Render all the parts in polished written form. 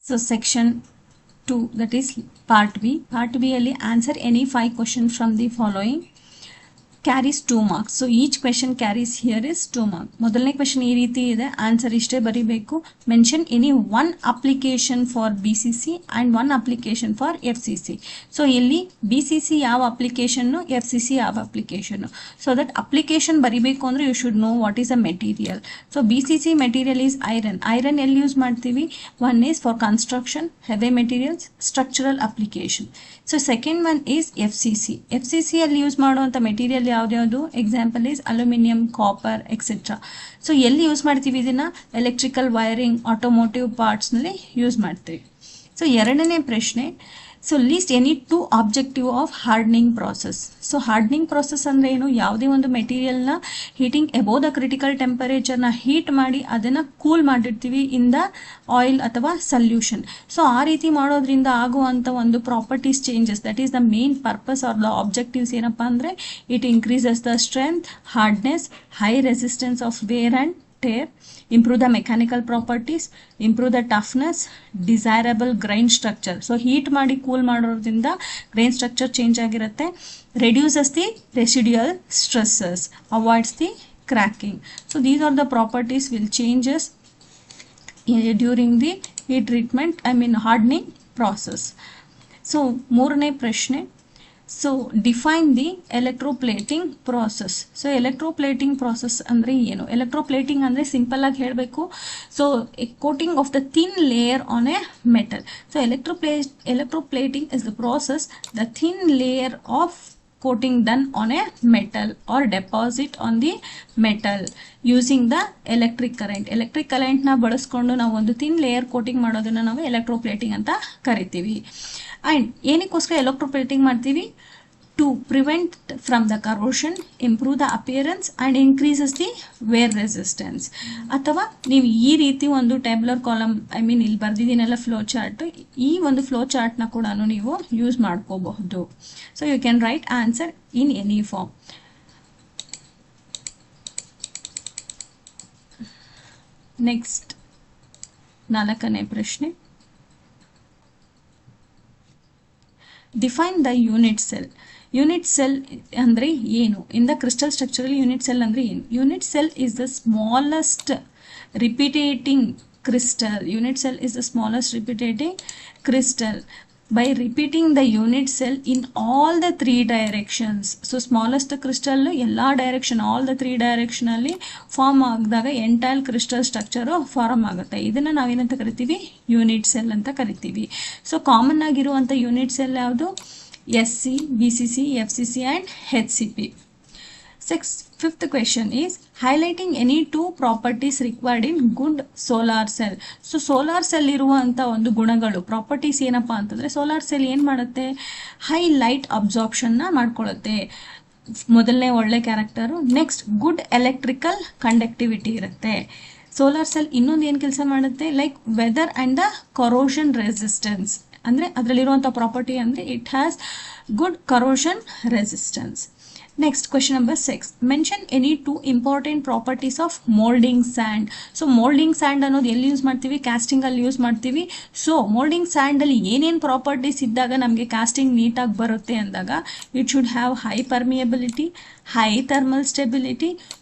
So section 2, that is part B. Part B alli answer any 5 questions from the following carries 2 marks. So each question carries here is 2 marks. ಮೊದಲನೇ question ಈ ರೀತಿ ಇದೆ, answer ಇಷ್ಟೇ ಬರಿಬೇಕು. Mention any one application for BCC and one application for FCC. So ಇಲ್ಲಿ BCC ಯಾವ application, FCC ಯಾವ application. So that application ಬರಿಬೇಕು ಅಂದ್ರೆ you should know what is a material. So BCC material is iron. Iron ಎಲ್ಲಿ use ಮಾಡ್ತೀವಿ? One is for construction, heavy materials, structural application. So second one is FCC. FCC ಅಲ್ಲಿ ಯೂಸ್ ಮಾಡುವಂಥ material ಯಾವ್ದು? Example is aluminium, copper etcetera. So ಎಲ್ಲಿ use ಮಾಡ್ತೀವಿ ಇದನ್ನ? Electrical wiring, automotive parts ನಲ್ಲಿ ಯೂಸ್ ಮಾಡ್ತೀವಿ. ಸೊ ಎರಡನೇ ಪ್ರಶ್ನೆ, so least any 2 objective of hardening process. So hardening process ಅಂದ್ರೆ ಏನು? ಯಾವುದೇ ಒಂದು ಮೆಟೀರಿಯಲ್ನ ಹೀಟಿಂಗ್ ಎಬೋವ್ ದ ಕ್ರಿಟಿಕಲ್ ಟೆಂಪರೇಚರ್ನ ಹೀಟ್ ಮಾಡಿ ಅದನ್ನ ಕೂಲ್ ಮಾಡಿರ್ತೀವಿ ಇನ್ ದ ಆಯಿಲ್ ಅಥವಾ ಸಲ್ಯೂಷನ್. ಸೊ ಆ ರೀತಿ ಮಾಡೋದ್ರಿಂದ ಆಗುವಂಥ ಒಂದು properties changes, that is the main purpose are the objectives. ಏನಪ್ಪಾ ಅಂದ್ರೆ it increases the strength, hardness, high resistance of wear and tear, improve the mechanical properties, improve the toughness, desirable grain structure. So heat ಮಾಡಿ cool ಮಾಡೋದ್ರಿಂದ grain structure change ಆಗಿರುತ್ತೆ. reduces the residual stresses, avoids the cracking. So these are the properties will changes during the heat treatment, hardening process. So ಮೂರನೇ ಪ್ರಶ್ನೆ, so define the electroplating process. So electroplating process ಅಂದರೆ ಏನು? Electroplating ಅಂದರೆ simple ಆಗಿ ಹೇಳಬೇಕು, so coating of the thin layer on a metal. So electroplating is the process the thin layer of coating done on a metal or deposit on the metal using the electric current. electric current ನ ಬಳಸ್ಕೊಂಡು ನಾವು ಒಂದು thin layer coating ಮಾಡೋದನ್ನ ನಾವು electroplating ಅಂತ ಕರಿತೀವಿ. and ಏನಕ್ಕೋಸ್ಕರ electroplating ಮಾಡ್ತೀವಿ? to prevent from the corrosion, improve the appearance and increases the wear resistance. ಅಥವಾ ನೀವು ಈ ರೀತಿ ಒಂದು ಟ್ಯಾಬ್ಯುಲರ್ ಕಾಲಮ್, ಇಲ್ಲಿ ಬರ್ದಿದ್ದೀನಲ್ಲ ಫ್ಲೋ ಚಾರ್ಟ್, ಈ ಒಂದು ಫ್ಲೋ ಚಾರ್ಟ್ನ ಕೂಡ ನೀವು ಯೂಸ್ ಮಾಡ್ಕೋಬಹುದು. So you can write answer in any form. Next 4ನೇ ಪ್ರಶ್ನೆ, define the unit cell. Unit cell ಅಂದ್ರೆ ಏನು? ಇನ್ ದ ಕ್ರಿಸ್ಟಲ್ ಸ್ಟ್ರಕ್ಚರಲ್ಲಿ ಯೂನಿಟ್ ಸೆಲ್ ಅಂದ್ರೆ ಏನು? Unit cell is the smallest repeating crystal. Unit cell is the smallest repeating crystal. by repeating the unit cell in all the 3 directions. So smallest crystal ಎಲ್ಲ direction, all the 3 direction ಅಲ್ಲಿ form ಆಗಿದಾಗ entire crystal structure form ಆಗುತ್ತೆ. ಇದನ್ನ ನಾವೇನಂತ ಕರಿತೀವಿ? Unit cell ಅಂತ ಕರಿತೀವಿ. So common ಆಗಿರುವಂಥ ಯೂನಿಟ್ ಸೆಲ್ ಯಾವುದು? SC, BCC, FCC and HCP. Fifth question is highlighting any 2 properties required in good solar cell. So solar cell ಇರುವಂಥ ಒಂದು ಗುಣಗಳು, ಪ್ರಾಪರ್ಟೀಸ್ ಏನಪ್ಪಾ ಅಂತಂದ್ರೆ, ಸೋಲಾರ್ ಸೆಲ್ ಏನು ಮಾಡುತ್ತೆ? ಹೈ ಲೈಟ್ ಅಬ್ಸಾರ್ಪ್ಷನ್ನ ಮಾಡ್ಕೊಳ್ಳುತ್ತೆ, ಮೊದಲನೇ ಒಳ್ಳೆ character. Next good electrical conductivity ಇರುತ್ತೆ. ಸೋಲಾರ್ ಸೆಲ್ ಇನ್ನೊಂದು ಏನು ಕೆಲಸ ಮಾಡುತ್ತೆ? Like weather and the corrosion resistance. ಅಂದರೆ ಅದರಲ್ಲಿರುವಂಥ ಪ್ರಾಪರ್ಟಿ ಅಂದರೆ it has good corrosion resistance. Next, question number 6. Mention any 2 important properties of molding sand. So molding sand ಅನ್ನೋದು ಎಲ್ಲಿ ಯೂಸ್ ಮಾಡ್ತೀವಿ? ಕಾಸ್ಟಿಂಗ್ ಅಲ್ಲಿ ಯೂಸ್ ಮಾಡ್ತೀವಿ. ಸೊ ಮೋಲ್ಡಿಂಗ್ ಸ್ಯಾಂಡ್ ಅಲ್ಲಿ ಏನೇನು ಪ್ರಾಪರ್ಟೀಸ್ ಇದ್ದಾಗ ನಮಗೆ ಕಾಸ್ಟಿಂಗ್ ನೀಟಾಗಿ ಬರುತ್ತೆ ಅಂದಾಗ, it should have high permeability, high thermal stability,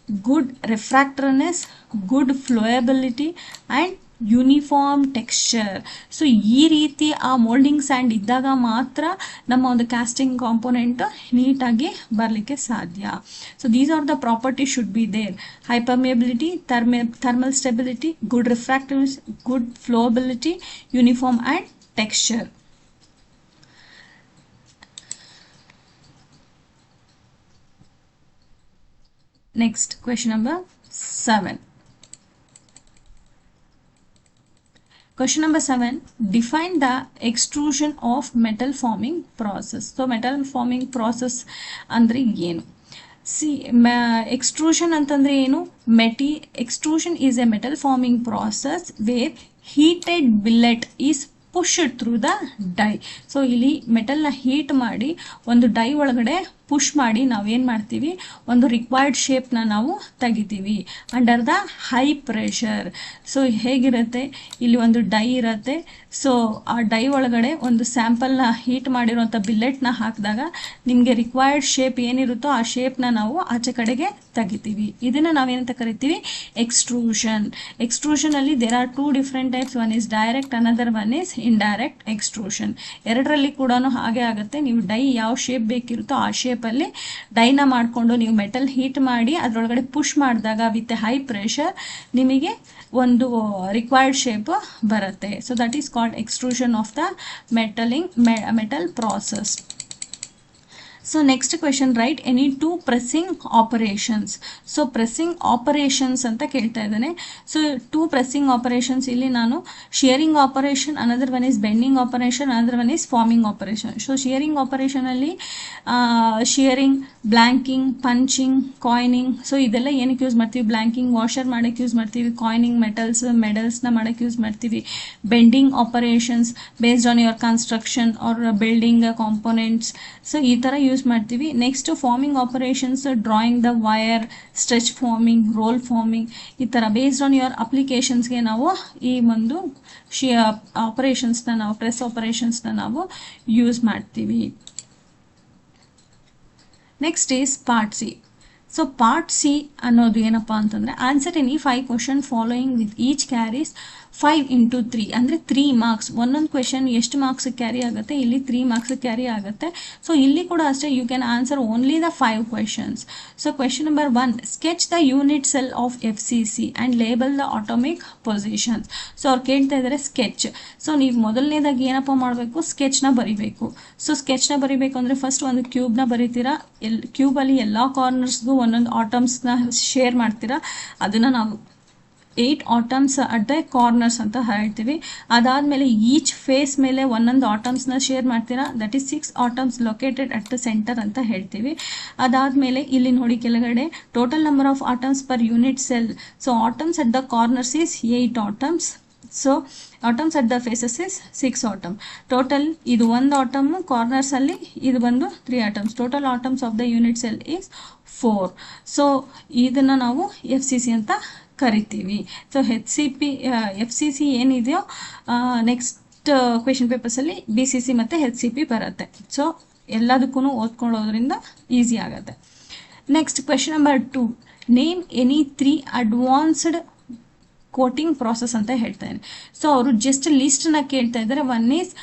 good refractoriness, good flowability and uniform texture. So ಈ ರೀತಿ ಆ ಮೋಲ್ಡಿಂಗ್ ಸ್ಯಾಂಡ್ ಇದ್ದಾಗ ಮಾತ್ರ ನಮ್ಮ ಒಂದು ಕಾಸ್ಟಿಂಗ್ ಕಾಂಪೋನೆಂಟ್ ನೀಟಾಗಿ ಬರಲಿಕ್ಕೆ ಸಾಧ್ಯ. So these are the properties should be there: high permeability, thermal stability, good refractives, good flowability, uniform and texture. Next question number 7. Question number 7. Define the extrusion of metal forming process. So metal forming process ಅಂದ್ರೆ ಏನು? extrusion ಅಂತಂದ್ರೆ ಏನು? extrusion is a metal forming process where heated billet is pushed through the die. So ಇಲ್ಲಿ ಮೆಟಲ್ನ heat ಮಾಡಿ ಒಂದು dye ಒಳಗಡೆ push ಮಾಡಿ ನಾವೇನು ಮಾಡ್ತೀವಿ, ಒಂದು ರಿಕ್ವೈರ್ಡ್ ಶೇಪ್ನ ನಾವು ತೆಗಿತೀವಿ under the high pressure. So ಹೇಗಿರುತ್ತೆ, ಇಲ್ಲಿ ಒಂದು ಡೈ ಇರುತ್ತೆ. ಸೊ ಆ ಡೈ ಒಳಗಡೆ ಒಂದು ಸ್ಯಾಂಪಲ್ನ ಹೀಟ್ ಮಾಡಿರುವಂಥ ಬಿಲ್ಲೆಟ್ನ ಹಾಕಿದಾಗ ನಿಮಗೆ ರಿಕ್ವೈರ್ಡ್ ಶೇಪ್ ಏನಿರುತ್ತೋ ಆ ಶೇಪ್ನ ನಾವು ಆಚೆ ಕಡೆಗೆ ತೆಗಿತೀವಿ. ಇದನ್ನು ನಾವೇನಂತ ಕರಿತೀವಿ, ಎಕ್ಸ್ಟ್ರೂಷನ್. ಎಕ್ಸ್ಟ್ರೂಷನಲ್ಲಿ there are 2 different types. One is direct, another one is indirect extrusion. ಎರಡರಲ್ಲಿ ಕೂಡ ಹಾಗೆ ಆಗುತ್ತೆ. ನೀವು ಡೈ ಯಾವ ಶೇಪ್ ಬೇಕಿರುತ್ತೋ ಆ ಶೇಪಲ್ಲಿ ಡೈನ ಮಾಡಿಕೊಂಡು ನೀವು ಮೆಟಲ್ ಹೀಟ್ ಮಾಡಿ ಅದರೊಳಗಡೆ ಪುಷ್ ಮಾಡಿದಾಗ ವಿತ್ ಹೈ ಪ್ರೆಷರ್ ನಿಮಗೆ ಒಂದು ರಿಕ್ವೈರ್ಡ್ ಶೇಪ್ ಬರುತ್ತೆ. So that is called extrusion of the metal process. So next question, write any 2 pressing operations. So pressing operations ಅಂತ ಕೇಳ್ತಾ ಇದ್ದಾನೆ. So 2 pressing operations ಇಲ್ಲಿ ನಾನು shearing operation, another one is bending operation, another one is forming operation. So shearing operation ಅಲ್ಲಿ shearing, blanking, punching, coining. So ಇದೆಲ್ಲ ಏನಕ್ಕೆ use ಮಾಡ್ತೀವಿ, ಬ್ಲ್ಯಾಂಕಿಂಗ್ washer ಮಾಡೋಕ್ಕೆ ಯೂಸ್ ಮಾಡ್ತೀವಿ, ಕಾಯಿನಿಂಗ್ ಮೆಡಲ್ಸ್ನ ಮಾಡೋಕ್ಕೆ ಯೂಸ್ ಮಾಡ್ತೀವಿ. Bending operations based on your construction or building components. So ಈ ಥರ ಯೂಸ್ ಮಾಡ್ತೀವಿ. Next forming operations, drawing the wire, stretch forming, roll forming, ಈ ಥರ ಬೇಸ್ಡ್ ಆನ್ ಯುವರ್ ಅಪ್ಲಿಕೇಶನ್ಸ್ಗೆ ನಾವು ಈ ಒಂದು ಆಪರೇಷನ್ಸ್ನ ನಾವು ಪ್ರೆಸ್ ಆಪರೇಷನ್ಸ್ನ ನಾವು ಯೂಸ್ ಮಾಡ್ತೀವಿ. Next is part C. So part C ಅನ್ನೋದು ಏನಪ್ಪ ಅಂತಂದರೆ, answer any 5 question following with each carries 5 into 3 ಅಂದರೆ 3 ಮಾರ್ಕ್ಸ್. ಒಂದೊಂದು ಕ್ವೆಶನ್ ಎಷ್ಟು ಮಾರ್ಕ್ಸ್ ಕ್ಯಾರಿ ಆಗುತ್ತೆ, ಇಲ್ಲಿ 3 ಮಾರ್ಕ್ಸ್ ಕ್ಯಾರಿ ಆಗುತ್ತೆ. ಸೊ ಇಲ್ಲಿ ಕೂಡ ಅಷ್ಟೇ, you can answer only the 5 questions. So question number 1, sketch the unit cell of FCC and label the atomic positions. So ಅವ್ರು ಕೇಳ್ತಾ ಇದ್ದಾರೆ ಸ್ಕೆಚ್. ಸೊ ನೀವು ಮೊದಲನೇದಾಗಿ ಏನಪ್ಪ ಮಾಡಬೇಕು, ಸ್ಕೆಚ್ನ ಬರಿಬೇಕು. ಸೊ ಸ್ಕೆಚ್ನ ಬರಿಬೇಕು ಅಂದರೆ ಫಸ್ಟ್ ಒಂದು ಕ್ಯೂಬ್ನ ಬರಿತೀರಾ. ಕ್ಯೂಬಲ್ಲಿ ಎಲ್ಲ ಕಾರ್ನರ್ಸ್ಗೂ ಒಂದೊಂದು ಆಟಮ್ಸ್ನ ಶೇರ್ ಮಾಡ್ತೀರಾ. ಅದನ್ನು ನಾವು 8 ಆಟಮ್ಸ್ ಅಟ್ ದ ಕಾರ್ನರ್ಸ್ ಅಂತ ಹೇಳ್ತೀವಿ. ಅದಾದಮೇಲೆ ಈಚ್ ಫೇಸ್ ಮೇಲೆ ಒಂದೊಂದು ಆಟಮ್ಸ್ನ ಶೇರ್ ಮಾಡ್ತೀರಾ. That is 6 atoms located at the centre ಅಂತ ಹೇಳ್ತೀವಿ. ಅದಾದಮೇಲೆ ಇಲ್ಲಿ ನೋಡಿ ಕೆಳಗಡೆ total number of atoms per unit cell. So atoms at the corners is 8 atoms. So atoms at the faces is 6 atom. Total ಇದು ಒಂದು ಆಟಮ್, ಕಾರ್ನರ್ಸಲ್ಲಿ ಇದು ಬಂದು 3 atoms. Total atoms of the unit cell is 4. So ಇದನ್ನು ನಾವು FCC ಅಂತ ಕರಿತೀವಿ. So FCC ಏನಿದೆಯೋ ನೆಕ್ಸ್ಟ್ ಕ್ವೆಶನ್ ಪೇಪರ್ಸಲ್ಲಿ BCC ಮತ್ತು HCP ಬರುತ್ತೆ. ಸೊ ಎಲ್ಲದಕ್ಕೂ ಓದ್ಕೊಳ್ಳೋದ್ರಿಂದ ಈಸಿ ಆಗುತ್ತೆ. Next question number 2, name any 3 advanced coating process ಅಂತ ಹೇಳ್ತಾನೆ. ಸೊ ಅವರು ಜಸ್ಟ್ ಲಿಸ್ಟ್ನ ಕೇಳ್ತಾ ಇದ್ದಾರೆ. One is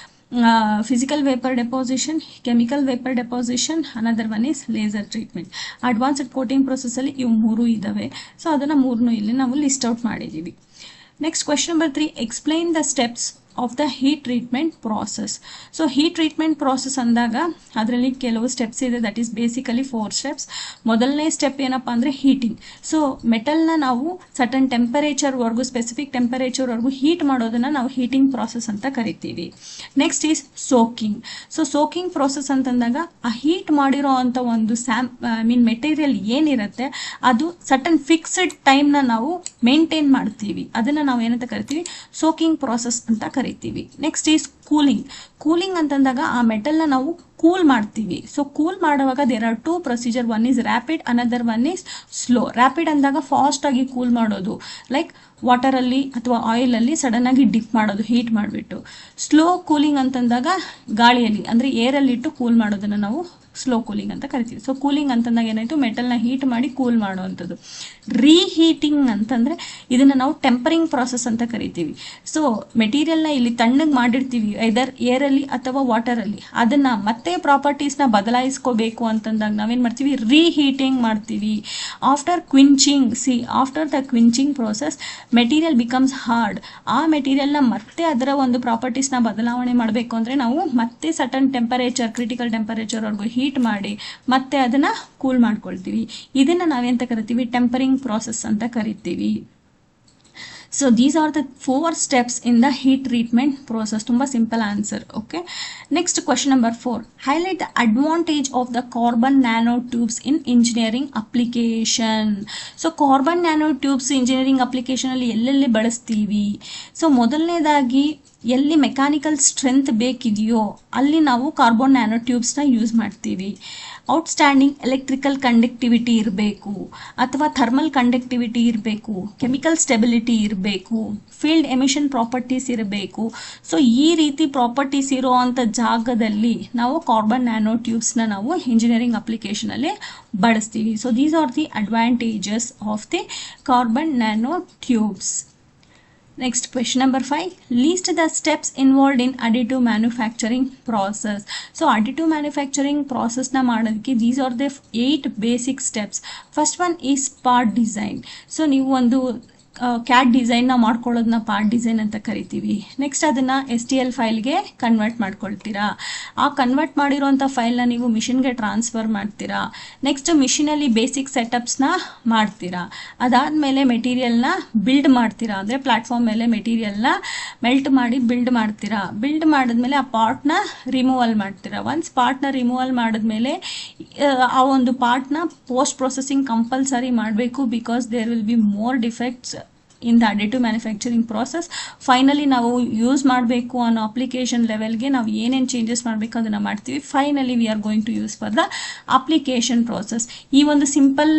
physical vapor deposition, chemical vapor deposition, another one is laser treatment. Advanced coating process ಅಲ್ಲಿ ಇವು 3 ಇದಾವೆ. ಸೊ ಅದನ್ನು 3 ಇಲ್ಲಿ ನಾವು ಲಿಸ್ಟ್ ಔಟ್ ಮಾಡಿದ್ದೀವಿ. Next question number 3, explain the steps of the heat treatment process. So heat treatment process ಅಂದಾಗ ಅದರಲ್ಲಿ ಕೆಲವು ಸ್ಟೆಪ್ಸ್ ಇದೆ. That is basically 4 steps. ಮೊದಲನೇ ಸ್ಟೆಪ್ ಏನಪ್ಪ ಅಂದರೆ ಹೀಟಿಂಗ್. ಸೊ ಮೆಟಲ್ನ ನಾವು ಸಟನ್ ಟೆಂಪರೇಚರ್ವರೆಗೂ, ಸ್ಪೆಸಿಫಿಕ್ ಟೆಂಪರೇಚರ್ವರೆಗೂ ಹೀಟ್ ಮಾಡೋದನ್ನು ನಾವು ಹೀಟಿಂಗ್ ಪ್ರಾಸೆಸ್ ಅಂತ ಕರಿತೀವಿ. Next is soaking. So soaking process ಅಂತಂದಾಗ ಆ ಹೀಟ್ ಮಾಡಿರೋ ಅಂಥ ಒಂದು ಮೆಟೀರಿಯಲ್ ಏನಿರುತ್ತೆ ಅದು ಸಟನ್ ಫಿಕ್ಸ್ಡ್ ಟೈಮ್ನ ನಾವು ಮೇಂಟೈನ್ ಮಾಡ್ತೀವಿ. ಅದನ್ನು ನಾವು ಏನಂತ ಕರಿತೀವಿ, ಸೋಕಿಂಗ್ ಪ್ರಾಸೆಸ್ ಅಂತ ಕರಿತೀವಿ. Next is cooling. ಕೂಲಿಂಗ್ ಅಂತಂದಾಗ ಆ ಮೆಟಲ್ನ ನಾವು ಕೂಲ್ ಮಾಡ್ತೀವಿ. ಸೊ ಕೂಲ್ ಮಾಡುವಾಗ there are 2 procedure. One is rapid, another one is slow. Rapid ಅಂದಾಗ ಫಾಸ್ಟ್ ಆಗಿ ಕೂಲ್ ಮಾಡೋದು, ಲೈಕ್ ವಾಟರಲ್ಲಿ ಅಥವಾ ಆಯಿಲಲ್ಲಿ ಸಡನ್ ಆಗಿ ಡಿಪ್ ಮಾಡೋದು, ಹೀಟ್ ಮಾಡಿಬಿಟ್ಟು. ಸ್ಲೋ ಕೂಲಿಂಗ್ ಅಂತಂದಾಗ ಗಾಳಿಯಲ್ಲಿ ಅಂದರೆ ಏರಲ್ಲಿ ಇಟ್ಟು ಕೂಲ್ ಮಾಡೋದನ್ನು ನಾವು ಸ್ಲೋ ಕೂಲಿಂಗ್ ಅಂತ ಕರಿತೀವಿ. ಸೊ ಕೂಲಿಂಗ್ ಅಂತಂದಾಗ ಏನಾಯಿತು, ಮೆಟಲ್ನ ಹೀಟ್ ಮಾಡಿ ಕೂಲ್ ಮಾಡುವಂಥದ್ದು. ರೀಹೀಟಿಂಗ್ ಅಂತಂದರೆ ಇದನ್ನು ನಾವು ಟೆಂಪರಿಂಗ್ ಪ್ರಾಸೆಸ್ ಅಂತ ಕರಿತೀವಿ. ಸೊ ಮೆಟೀರಿಯಲ್ನ ಇಲ್ಲಿ ತಣ್ಣಗೆ ಮಾಡಿರ್ತೀವಿ, ಐದರ್ ಏರಲ್ಲಿ ಅಥವಾ ವಾಟರಲ್ಲಿ. ಅದನ್ನು ಮತ್ತೆ ಪ್ರಾಪರ್ಟೀಸ್ನ ಬದಲಾಯಿಸ್ಕೋಬೇಕು ಅಂತಂದಾಗ ನಾವೇನು ಮಾಡ್ತೀವಿ, ರೀಹೀಟಿಂಗ್ ಮಾಡ್ತೀವಿ. After quenching, after the quenching process material becomes hard. ಆ ಮೆಟೀರಿಯಲ್ನ ಮತ್ತೆ ಅದರ ಒಂದು ಪ್ರಾಪರ್ಟೀಸ್ನ ಬದಲಾವಣೆ ಮಾಡಬೇಕು ಅಂದರೆ ನಾವು ಮತ್ತೆ ಸಟನ್ ಟೆಂಪರೇಚರ್, ಕ್ರಿಟಿಕಲ್ ಟೆಂಪರೇಚರ್ವರೆಗೂ ಹೀಟ್ ಮಾಡಿ ಮತ್ತೆ ಅದನ್ನು ಕೂಲ್ ಮಾಡ್ಕೊಳ್ತೀವಿ. ಇದನ್ನು ನಾವೆಂತ ಕರಿತೀವಿ, ಟೆಂಪರಿಂಗ್ ಪ್ರಾಸೆಸ್ ಅಂತ ಕರಿತೀವಿ. So these are the 4 steps in the heat treatment process. Tumba simple answer. Okay. Next question number 4. Highlight the advantage of the carbon nanotubes in engineering application. So carbon nanotubes engineering application ಅಲ್ಲಿ ಎಲ್ಲೆಲ್ಲಿ ಬಳಸ್ತೀವಿ. So ಮೊದಲನೇದಾಗಿ ಎಲ್ಲಿ mechanical strength ಬೇಕಿದೆಯೋ ಅಲ್ಲಿ ನಾವು carbon nano ಟ್ಯೂಬ್ಸ್ನ use ಮಾಡ್ತೀವಿ. Outstanding electrical conductivity ಇರಬೇಕು ಅಥವಾ ಥರ್ಮಲ್ ಕಂಡಕ್ಟಿವಿಟಿ ಇರಬೇಕು, ಕೆಮಿಕಲ್ ಸ್ಟೆಬಿಲಿಟಿ ಇರಬೇಕು, ಫೀಲ್ಡ್ ಎಮಿಷನ್ ಪ್ರಾಪರ್ಟೀಸ್ ಇರಬೇಕು. ಸೊ ಈ ರೀತಿ ಪ್ರಾಪರ್ಟೀಸ್ ಇರೋ ಅಂಥ ಜಾಗದಲ್ಲಿ ನಾವು ಕಾರ್ಬನ್ ನ್ಯಾನೋ ಟ್ಯೂಬ್ಸ್ನ ನಾವು ಇಂಜಿನಿಯರಿಂಗ್ ಅಪ್ಲಿಕೇಶನಲ್ಲಿ ಬಳಸ್ತೀವಿ. So these R the advantages of the carbon nano tubes. Next, question number 5. List the steps involved in additive manufacturing process. So additive manufacturing process na ಮಾಡೋದಕ್ಕೆ these are the 8 basic steps. First one is part design. So ನೀವು ಒಂದು CAD ಡಿಸೈನ್ನ ಮಾಡ್ಕೊಳ್ಳೋದನ್ನ part design ಅಂತ ಕರಿತೀವಿ. Next ಅದನ್ನು STL ಫೈಲ್ಗೆ convert ಮಾಡ್ಕೊಳ್ತೀರಾ. ಆ convert ಮಾಡಿರೋಂಥ ಫೈಲ್ನ ನೀವು ಮಿಷಿನ್ಗೆ ಟ್ರಾನ್ಸ್ಫರ್ ಮಾಡ್ತೀರಾ. ನೆಕ್ಸ್ಟ್ ಮಿಷಿನಲ್ಲಿ ಬೇಸಿಕ್ ಸೆಟಪ್ಸ್ನ ಮಾಡ್ತೀರಾ. ಅದಾದಮೇಲೆ ಮೆಟೀರಿಯಲ್ನ ಬಿಲ್ಡ್ ಮಾಡ್ತೀರಾ, ಅಂದರೆ ಪ್ಲ್ಯಾಟ್ಫಾರ್ಮ್ ಮೇಲೆ ಮೆಟೀರಿಯಲ್ನ ಮೆಲ್ಟ್ ಮಾಡಿ ಬಿಲ್ಡ್ ಮಾಡ್ತೀರಾ. ಬಿಲ್ಡ್ ಮಾಡಿದ್ಮೇಲೆ ಆ ಪಾರ್ಟ್ನ ರಿಮೂವಲ್ ಮಾಡ್ತೀರಾ. ಒನ್ಸ್ ಪಾರ್ಟ್ನ ರಿಮೂವಲ್ ಮಾಡಿದ್ಮೇಲೆ ಆ ಒಂದು ಪಾರ್ಟ್ನ ಪೋಸ್ಟ್ ಪ್ರೊಸೆಸಿಂಗ್ ಕಂಪಲ್ಸರಿ ಮಾಡಬೇಕು, because there will be more defects in the additive manufacturing process. Finally ನಾವು ಯೂಸ್ ಮಾಡಬೇಕು ಅನ್ನೋ ಅಪ್ಲಿಕೇಶನ್ ಲೆವೆಲ್ಗೆ ನಾವು ಏನೇನು ಚೇಂಜಸ್ ಮಾಡಬೇಕು ಅದನ್ನು ಮಾಡ್ತೀವಿ. Finally we are going to use for the application process. ಈ ಒಂದು ಸಿಂಪಲ್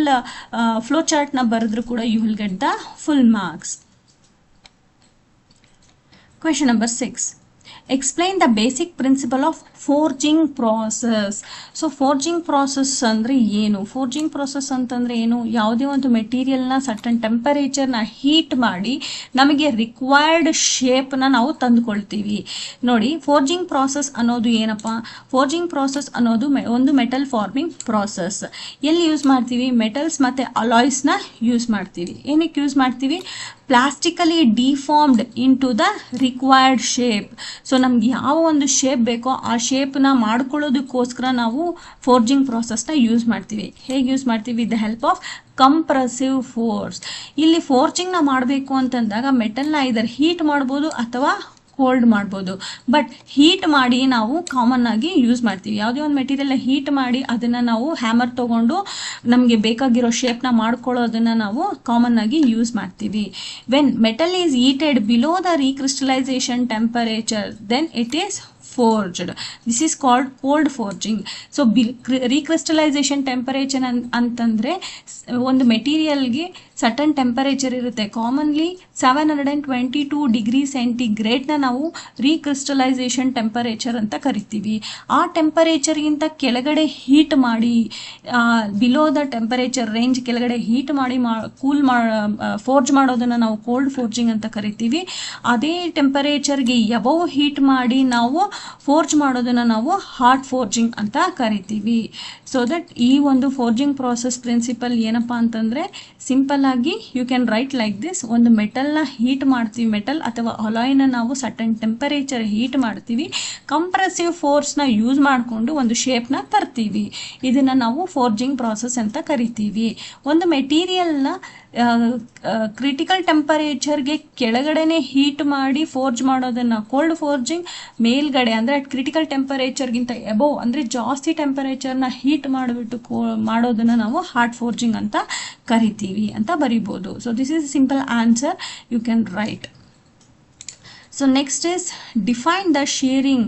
ಫ್ಲೋ ಚಾರ್ಟ್ನ ಬರೆದ್ರೂ ಕೂಡ you will get the full marks. Question number 6. Explain the basic principle of forging process. So forging process ಅಂದರೆ ಏನು? ಫೋರ್ಜಿಂಗ್ ಪ್ರಾಸೆಸ್ ಅಂತಂದರೆ ಏನು? ಯಾವುದೇ ಒಂದು ಮೆಟೀರಿಯಲ್ನ ಸರ್ಟನ್ ಟೆಂಪರೇಚರ್ನ ಹೀಟ್ ಮಾಡಿ ನಮಗೆ ರಿಕ್ವೈರ್ಡ್ ಶೇಪ್ನ ನಾವು ತಂದುಕೊಳ್ತೀವಿ. ನೋಡಿ, ಫೋರ್ಜಿಂಗ್ ಪ್ರಾಸೆಸ್ ಅನ್ನೋದು ಏನಪ್ಪ? ಫೋರ್ಜಿಂಗ್ ಪ್ರಾಸೆಸ್ ಅನ್ನೋದು ಒಂದು ಮೆಟಲ್ ಫಾರ್ಮಿಂಗ್ ಪ್ರಾಸೆಸ್. ಎಲ್ಲಿ ಯೂಸ್ ಮಾಡ್ತೀವಿ? ಮೆಟಲ್ಸ್ ಮತ್ತು ಅಲಾಯ್ಸ್ನ ಯೂಸ್ ಮಾಡ್ತೀವಿ. ಏನಕ್ಕೆ ಯೂಸ್ ಮಾಡ್ತೀವಿ? Plastically deformed into the required shape. So ನಮ್ಗೆ ಯಾವ ಒಂದು ಶೇಪ್ ಬೇಕೋ ಆ ಶೇಪ್ನ ಮಾಡ್ಕೊಳ್ಳೋದಕ್ಕೋಸ್ಕರ ನಾವು ಫೋರ್ಜಿಂಗ್ ಪ್ರಾಸೆಸ್ನ ಯೂಸ್ ಮಾಡ್ತೀವಿ. ಹೇಗೆ ಯೂಸ್ ಮಾಡ್ತೀವಿ? With the help of compressive force. ಇಲ್ಲಿ ಫೋರ್ಜಿಂಗ್ನ ಮಾಡಬೇಕು ಅಂತಂದಾಗ ಮೆಟಲ್ನ ಇದರ್ ಹೀಟ್ ಮಾಡ್ಬೋದು ಅಥವಾ ಕೋಲ್ಡ್ ಮಾಡ್ಬೋದು. ಬಟ್ ಹೀಟ್ ಮಾಡಿ ನಾವು ಕಾಮನ್ ಆಗಿ ಯೂಸ್ ಮಾಡ್ತೀವಿ. ಯಾವುದೇ ಒಂದು ಮೆಟೀರಿಯಲ್ನ ಹೀಟ್ ಮಾಡಿ ಅದನ್ನು ನಾವು ಹ್ಯಾಮರ್ ತೊಗೊಂಡು ನಮಗೆ ಬೇಕಾಗಿರೋ ಶೇಪ್ನ ಮಾಡ್ಕೊಳ್ಳೋದನ್ನು ನಾವು ಕಾಮನ್ ಆಗಿ ಯೂಸ್ ಮಾಡ್ತೀವಿ. When metal is heated below the recrystallization temperature then it is forged. This is called cold forging. So recrystallization temperature ಅಂತಂದ್ರೆ ಒಂದು ಮೆಟೀರಿಯಲ್ಗೆ ಸರ್ಟನ್ ಟೆಂಪರೇಚರ್ ಇರುತ್ತೆ. ಕಾಮನ್ಲಿ 722 ಡಿಗ್ರಿ ಸೆಂಟಿಗ್ರೇಡ್ನ ನಾವು ರೀಕ್ರಿಸ್ಟಲೈಸೇಷನ್ ಟೆಂಪರೇಚರ್ ಅಂತ ಕರಿತೀವಿ. ಆ ಟೆಂಪರೇಚರ್ಗಿಂತ ಕೆಳಗಡೆ ಹೀಟ್ ಮಾಡಿ, ಬಿಲೋ ದ ಟೆಂಪರೇಚರ್ ರೇಂಜ್ ಕೆಳಗಡೆ ಹೀಟ್ ಮಾಡಿ ಫೋರ್ಜ್ ಮಾಡೋದನ್ನು ನಾವು ಕೋಲ್ಡ್ ಫೋರ್ಜಿಂಗ್ ಅಂತ ಕರಿತೀವಿ. ಅದೇ ಟೆಂಪರೇಚರ್ಗೆ ಎಬವ್ ಹೀಟ್ ಮಾಡಿ ನಾವು ಫೋರ್ಜ್ ಮಾಡೋದನ್ನು ನಾವು ಹಾಟ್ ಫೋರ್ಜಿಂಗ್ ಅಂತ ಕರಿತೀವಿ. ಸೊ ದಟ್ ಈ ಒಂದು ಫೋರ್ಜಿಂಗ್ ಪ್ರಾಸೆಸ್ ಪ್ರಿನ್ಸಿಪಲ್ ಏನಪ್ಪಾ ಅಂತಂದರೆ, ಸಿಂಪಲ್ ಆಗಿ you can write like this. ಒಂದು ಮೆಟಲ್ನ ಹೀಟ್ ಮಾಡ್ತೀವಿ, ಮೆಟಲ್ ಅಥವಾ ಅಲಾಯ್ನ ನಾವು ಸರ್ಟನ್ ಟೆಂಪರೇಚರ್ ಹೀಟ್ ಮಾಡ್ತೀವಿ, ಕಂಪ್ರೆಸಿವ್ ಫೋರ್ಸ್ನ ಯೂಸ್ ಮಾಡಿಕೊಂಡು ಒಂದು ಶೇಪ್ನ ತರ್ತೀವಿ. ಇದನ್ನು ನಾವು ಫೋರ್ಜಿಂಗ್ ಪ್ರಾಸೆಸ್ ಅಂತ ಕರಿತೀವಿ. ಒಂದು ಮೆಟೀರಿಯಲ್ನ ಕ್ರಿಟಿಕಲ್ ಟೆಂಪರೇಚರ್ಗೆ ಕೆಳಗಡೆನೆ ಹೀಟ್ ಮಾಡಿ ಫೋರ್ಜ್ ಮಾಡೋದನ್ನು ಕೋಲ್ಡ್ ಫೋರ್ಜಿಂಗ್, ಮೇಲ್ಗಡೆ ಅಂದರೆ ಕ್ರಿಟಿಕಲ್ ಟೆಂಪರೇಚರ್ಗಿಂತ ಎಬೋವ್ ಅಂದರೆ ಜಾಸ್ತಿ ಟೆಂಪರೇಚರ್ನ ಹೀಟ್ ಮಾಡಿಬಿಟ್ಟು ಮಾಡೋದನ್ನು ನಾವು ಹಾಟ್ ಫೋರ್ಜಿಂಗ್ ಅಂತ ಕರಿತೀವಿ ಅಂತ ಬರಿಬೋದು. So this is simple answer you can write. So next is define the shearing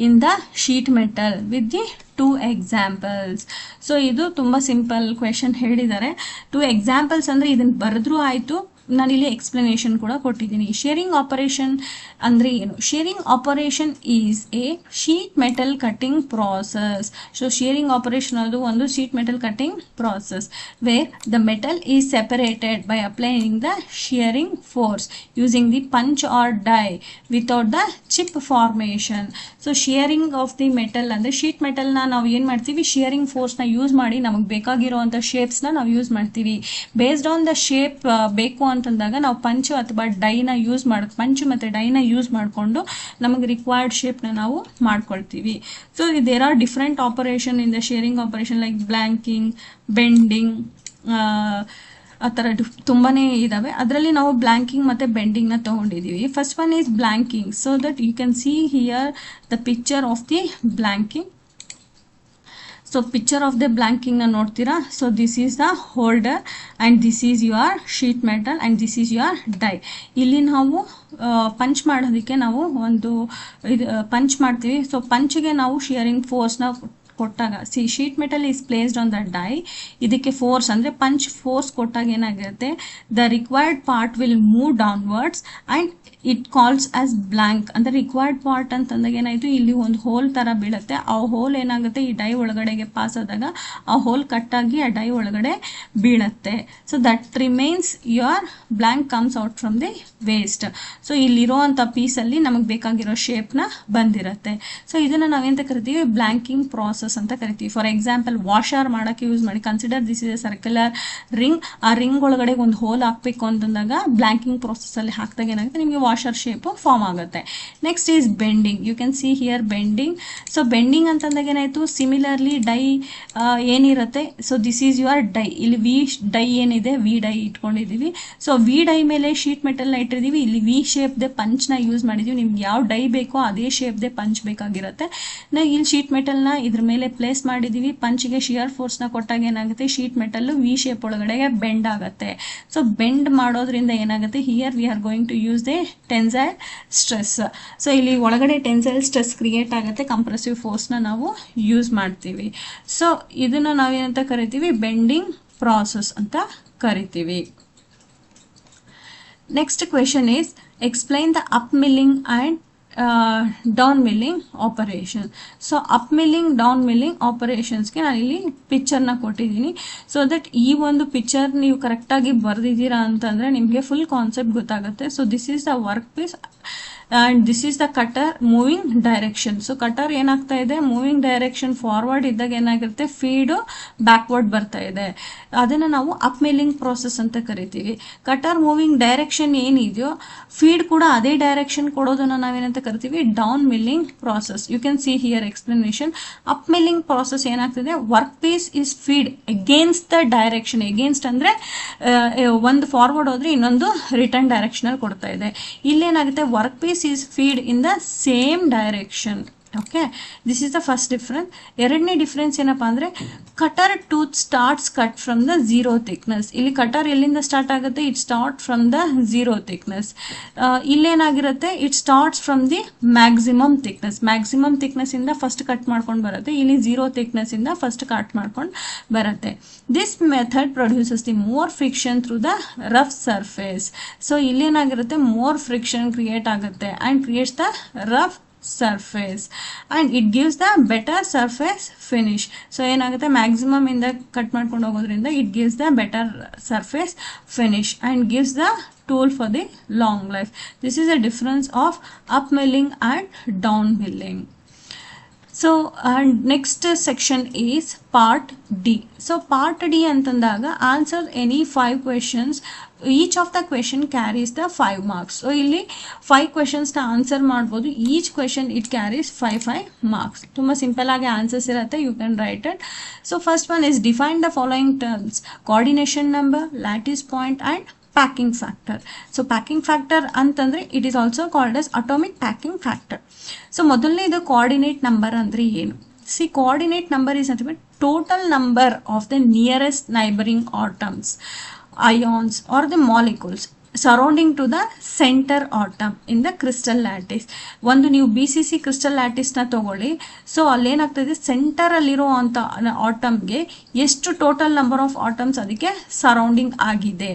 in the sheet metal with the 2 examples. So ಇದು ತುಂಬ ಸಿಂಪಲ್ ಕ್ವೆಶನ್ ಹೇಳಿದ್ದಾರೆ. 2 ಎಕ್ಸಾಂಪಲ್ಸ್ ಅಂದರೆ ಇದನ್ನು ಬರೆದ್ರೂ ಆಯಿತು, ನಾನಿಲ್ಲಿ ಎಕ್ಸ್ಪ್ಲನೇಷನ್ ಕೂಡ ಕೊಟ್ಟಿದ್ದೀನಿ. ಶೇರಿಂಗ್ ಆಪರೇಷನ್ ಅಂದರೆ ಏನು? Shearing operation is a sheet metal cutting process. So shearing operation ಅದು ಒಂದು sheet metal cutting process where the metal is separated by applying the shearing force using the punch or die without the chip formation. So shearing of the metal ಅಂದರೆ sheet ಮೆಟಲ್ನ ನಾವು ಏನು ಮಾಡ್ತೀವಿ? Sharing ಫೋರ್ಸ್ನ use ಮಾಡಿ ನಮಗೆ ಬೇಕಾಗಿರುವಂಥ ಶೇಪ್ಸ್ನ ನಾವು use ಮಾಡ್ತೀವಿ. ಬೇಸ್ಡ್ ಆನ್ ದ ಶೇಪ್ ಬೇಕು ಅಂತಂದಾಗ ನಾವು ಪಂಚು ಅಥವಾ ಡೈನ ಪಂಚು ಮತ್ತು ಡೈನ ಯೂಸ್ ಮಾಡಿಕೊಂಡು ನಮಗೆ ರಿಕ್ವೈರ್ಡ್ ಶೇಪ್ನ ನಾವು ಮಾಡ್ಕೊಳ್ತೀವಿ. So there are different operation in the shearing operation like blanking, bending, ಆ ಥರ ತುಂಬಾ ಇದ್ದಾವೆ. ಅದರಲ್ಲಿ ನಾವು ಬ್ಲ್ಯಾಂಕಿಂಗ್ ಮತ್ತು ಬೆಂಡಿಂಗ್ನ ತೊಗೊಂಡಿದ್ದೀವಿ. First one is blanking. So that you can see here the picture of the blanking. So picture of the blanking ನ ನೋಡ್ತೀರಾ. So this is the holder and this is your sheet metal and this is your die. ಇಲ್ಲಿ ನಾವು punch ಮಾಡೋದಕ್ಕೆ ನಾವು ಒಂದು ಇದು punch ಮಾಡ್ತೀವಿ. So ಪಂಚ್ಗೆ ನಾವು ಶಿಯರಿಂಗ್ ಫೋರ್ಸ್ನ ಕೊಟ್ಟಾಗ sheet metal is placed on the die. ಇದಕ್ಕೆ ಫೋರ್ಸ್ ಅಂದರೆ ಪಂಚ್ ಫೋರ್ಸ್ ಕೊಟ್ಟಾಗ ಏನಾಗಿರುತ್ತೆ, the required part will move downwards and it calls as blank. ಅಂದರೆ ರಿಕ್ವೈರ್ಡ್ ಪಾರ್ಟ್ ಅಂತಂದಾಗ ಏನಾಯಿತು, ಇಲ್ಲಿ ಒಂದು ಹೋಲ್ ಥರ ಬೀಳುತ್ತೆ. ಆ ಹೋಲ್ ಏನಾಗುತ್ತೆ, ಈ ಡೈ ಒಳಗಡೆಗೆ ಪಾಸ್ ಆದಾಗ ಆ ಹೋಲ್ ಕಟ್ಟಾಗಿ ಆ ಡೈ ಒಳಗಡೆ ಬೀಳುತ್ತೆ. So that remains your blank comes out from the waste. So ಇಲ್ಲಿರೋ ಅಂಥ ಪೀಸಲ್ಲಿ ನಮಗೆ ಬೇಕಾಗಿರೋ ಶೇಪ್ನ ಬಂದಿರುತ್ತೆ. ಸೊ ಇದನ್ನು ನಾವೇಂತ ಕರಿತೀವಿ, ಬ್ಲ್ಯಾಂಕಿಂಗ್ ಪ್ರಾಸೆಸ್ ಅಂತ ಕರಿತೀವಿ. ಫಾರ್ ಎಕ್ಸಾಂಪಲ್ ವಾಷರ್ ಮಾಡೋಕ್ಕೆ ಯೂಸ್ ಮಾಡಿ. Consider this is A circular ring. ಆ ರಿಂಗ್ ಒಳಗಡೆ ಒಂದು ಹೋಲ್ ಹಾಕಬೇಕು ಅಂತಂದಾಗ ಬ್ಲ್ಯಾಂಕಿಂಗ್ ಪ್ರಾಸೆಸ್ಸಲ್ಲಿ ಹಾಕಿದಾಗ ಏನಾಗುತ್ತೆ, ನಿಮಗೆ ವಾಷರ್ ಶೇಪು ಫಾರ್ಮ್ ಆಗುತ್ತೆ. Next is bending. You can see here bending. So bending ಅಂತಂದಾಗ ಏನಾಯಿತು, ಸಿಮಿಲರ್ಲಿ ಡೈ ಏನಿರುತ್ತೆ, so this is your die. ಇಲ್ಲಿ ವಿ ಡೈ ಏನಿದೆ, ವಿ ಡೈ ಇಟ್ಕೊಂಡಿದ್ದೀವಿ. ಸೊ ವಿ ಡೈ ಮೇಲೆ ಶೀಟ್ ಮೆಟಲ್ನ ಇಟ್ಟಿದ್ದೀವಿ. ಇಲ್ಲಿ ವಿ ಶೇಪ್ದೆ ಪಂಚ್ನ ಯೂಸ್ ಮಾಡಿದ್ದೀವಿ. ನಿಮ್ಗೆ ಯಾವ ಡೈ ಬೇಕೋ ಅದೇ ಶೇಪ್ದೆ ಪಂಚ್ ಬೇಕಾಗಿರುತ್ತೆ. ಇಲ್ಲಿ ಶೀಟ್ ಮೆಟಲ್ನ ಇದ್ರ ಮೇಲೆ ಪ್ಲೇಸ್ ಮಾಡಿದ್ದೀವಿ. ಪಂಚ್ಗೆ ಶಿಯರ್ ಫೋರ್ಸ್ನ ಕೊಟ್ಟಾಗ ಏನಾಗುತ್ತೆ, ಶೀಟ್ ಮೆಟಲ್ಲು ವಿ ಶೇಪ್ ಒಳಗಡೆಗೆ ಬೆಂಡ್ ಆಗುತ್ತೆ. ಸೊ ಬೆಂಡ್ ಮಾಡೋದ್ರಿಂದ ಏನಾಗುತ್ತೆ, here we are going to use the tensile stress. So ಇಲ್ಲಿ ಒಳಗಡೆ ಟೆನ್ಸೈಲ್ ಸ್ಟ್ರೆಸ್ ಕ್ರಿಯೇಟ್ ಆಗುತ್ತೆ, ಕಂಪ್ರೆಸಿವ್ ಫೋರ್ಸ್ನ ನಾವು ಯೂಸ್ ಮಾಡ್ತೀವಿ. ಸೊ ಇದನ್ನು ನಾವೇನಂತ ಕರಿತೀವಿ, ಬೆಂಡಿಂಗ್ ಪ್ರಾಸೆಸ್ ಅಂತ ಕರಿತೀವಿ. Next question is explain the up milling and down milling operation. So up milling down milling ಆಪರೇಷನ್ಸ್ಗೆ ನಾನು ಇಲ್ಲಿ ಪಿಕ್ಚರ್ನ ಕೊಟ್ಟಿದ್ದೀನಿ. ಸೊ ದಟ್ ಈ ಒಂದು ಪಿಕ್ಚರ್ ನೀವು ಕರೆಕ್ಟಾಗಿ ಬರೆದಿದ್ದೀರಾ ಅಂತಂದರೆ ನಿಮಗೆ ಫುಲ್ ಕಾನ್ಸೆಪ್ಟ್ ಗೊತ್ತಾಗುತ್ತೆ. So this is the work piece and this is the cutter moving direction. So cutter ಏನಾಗ್ತಾ ಇದೆ, ಮೂವಿಂಗ್ ಡೈರೆಕ್ಷನ್ ಫಾರ್ವರ್ಡ್ ಇದ್ದಾಗ ಏನಾಗಿರುತ್ತೆ, ಫೀಡು ಬ್ಯಾಕ್ವರ್ಡ್ ಬರ್ತಾ ಇದೆ. ಅದನ್ನು ನಾವು ಅಪ್ ಮಿಲ್ಲಿಂಗ್ ಪ್ರಾಸೆಸ್ ಅಂತ ಕರಿತೀವಿ. ಕಟರ್ ಮೂವಿಂಗ್ ಡೈರೆಕ್ಷನ್ ಏನಿದೆಯೋ ಫೀಡ್ ಕೂಡ ಅದೇ ಡೈರೆಕ್ಷನ್ ಕೊಡೋದನ್ನು ನಾವೇನಂತ ಕರಿತೀವಿ, down milling process. You can see here explanation. Up milling process ಏನಾಗ್ತಿದೆ, work piece is feed against the direction. Against ಅಂದರೆ ಒಂದು ಫಾರ್ವರ್ಡ್ ಹೋದ್ರೆ ಇನ್ನೊಂದು ರಿಟರ್ನ್ ಡೈರೆಕ್ಷನಲ್ಲಿ ಕೊಡ್ತಾ ಇದೆ. ಇಲ್ಲೇನಾಗುತ್ತೆ, work piece is feed in the same direction. Okay, this is the first difference. ಎರಡನೇ ಡಿಫ್ರೆನ್ಸ್ ಏನಪ್ಪ ಅಂದರೆ, cutter tooth starts cut from the zero thickness. ಇಲ್ಲಿ ಕಟರ್ ಎಲ್ಲಿಂದ ಸ್ಟಾರ್ಟ್ ಆಗುತ್ತೆ, it start from the zero thickness. ಇಲ್ಲೇನಾಗಿರುತ್ತೆ, it starts from the maximum thickness. Maximum ಥಿಕ್ನೆಸ್ಸಿಂದ first cut ಮಾಡ್ಕೊಂಡು ಬರುತ್ತೆ. ಇಲ್ಲಿ ಝೀರೋ ಥಿಕ್ನೆಸ್ಸಿಂದ ಫಸ್ಟ್ ಕಟ್ ಮಾಡ್ಕೊಂಡು ಬರುತ್ತೆ. This method produces the more friction through the rough surface. So ಇಲ್ಲೇನಾಗಿರುತ್ತೆ, ಮೋರ್ ಫ್ರಿಕ್ಷನ್ ಕ್ರಿಯೇಟ್ ಆಗುತ್ತೆ and creates the rough surface and it gives the better surface finish. So ಏನಾಗುತ್ತೆ, maximum ಇಂದ cut ಮಾಡ್ಕೊಂಡು ಹೋಗೋದ್ರಿಂದ it gives the better surface finish and gives the tool for the long life. This is a difference of up milling and down milling. So next section is part D. So part D ಅಂತಂದಾಗ answer any 5 questions. Each of the question carries the 5 marks. So ಇಲ್ಲಿ 5 questions ನ answer ಮಾಡ್ಬೋದು. Each question it carries 5 marks. ತುಂಬ simple ಆಗಿ answers ಇರುತ್ತೆ. You can write it. So first one is define the following terms: coordination number, lattice point and packing factor. So packing factor ಅಂತಂದರೆ it is also called as atomic packing factor. So ಮೊದಲನೇದು coordinate number ಅಂದರೆ ಏನು? See, coordinate number is nothing but total number of the nearest neighbouring atoms, ions or the molecules surrounding to the center atom in the crystal lattice. ಒಂದು ನೀವು BCC crystal lattice ನ ತಗೊಳ್ಳಿ. So ಅಲ್ಲೇನಾಗ್ತದೆ, ಸೆಂಟರಲ್ಲಿರೋ ಅಂಥ ಆಟಮ್ಗೆ ಎಷ್ಟು total number of atoms ಅದಕ್ಕೆ surrounding ಆಗಿದೆ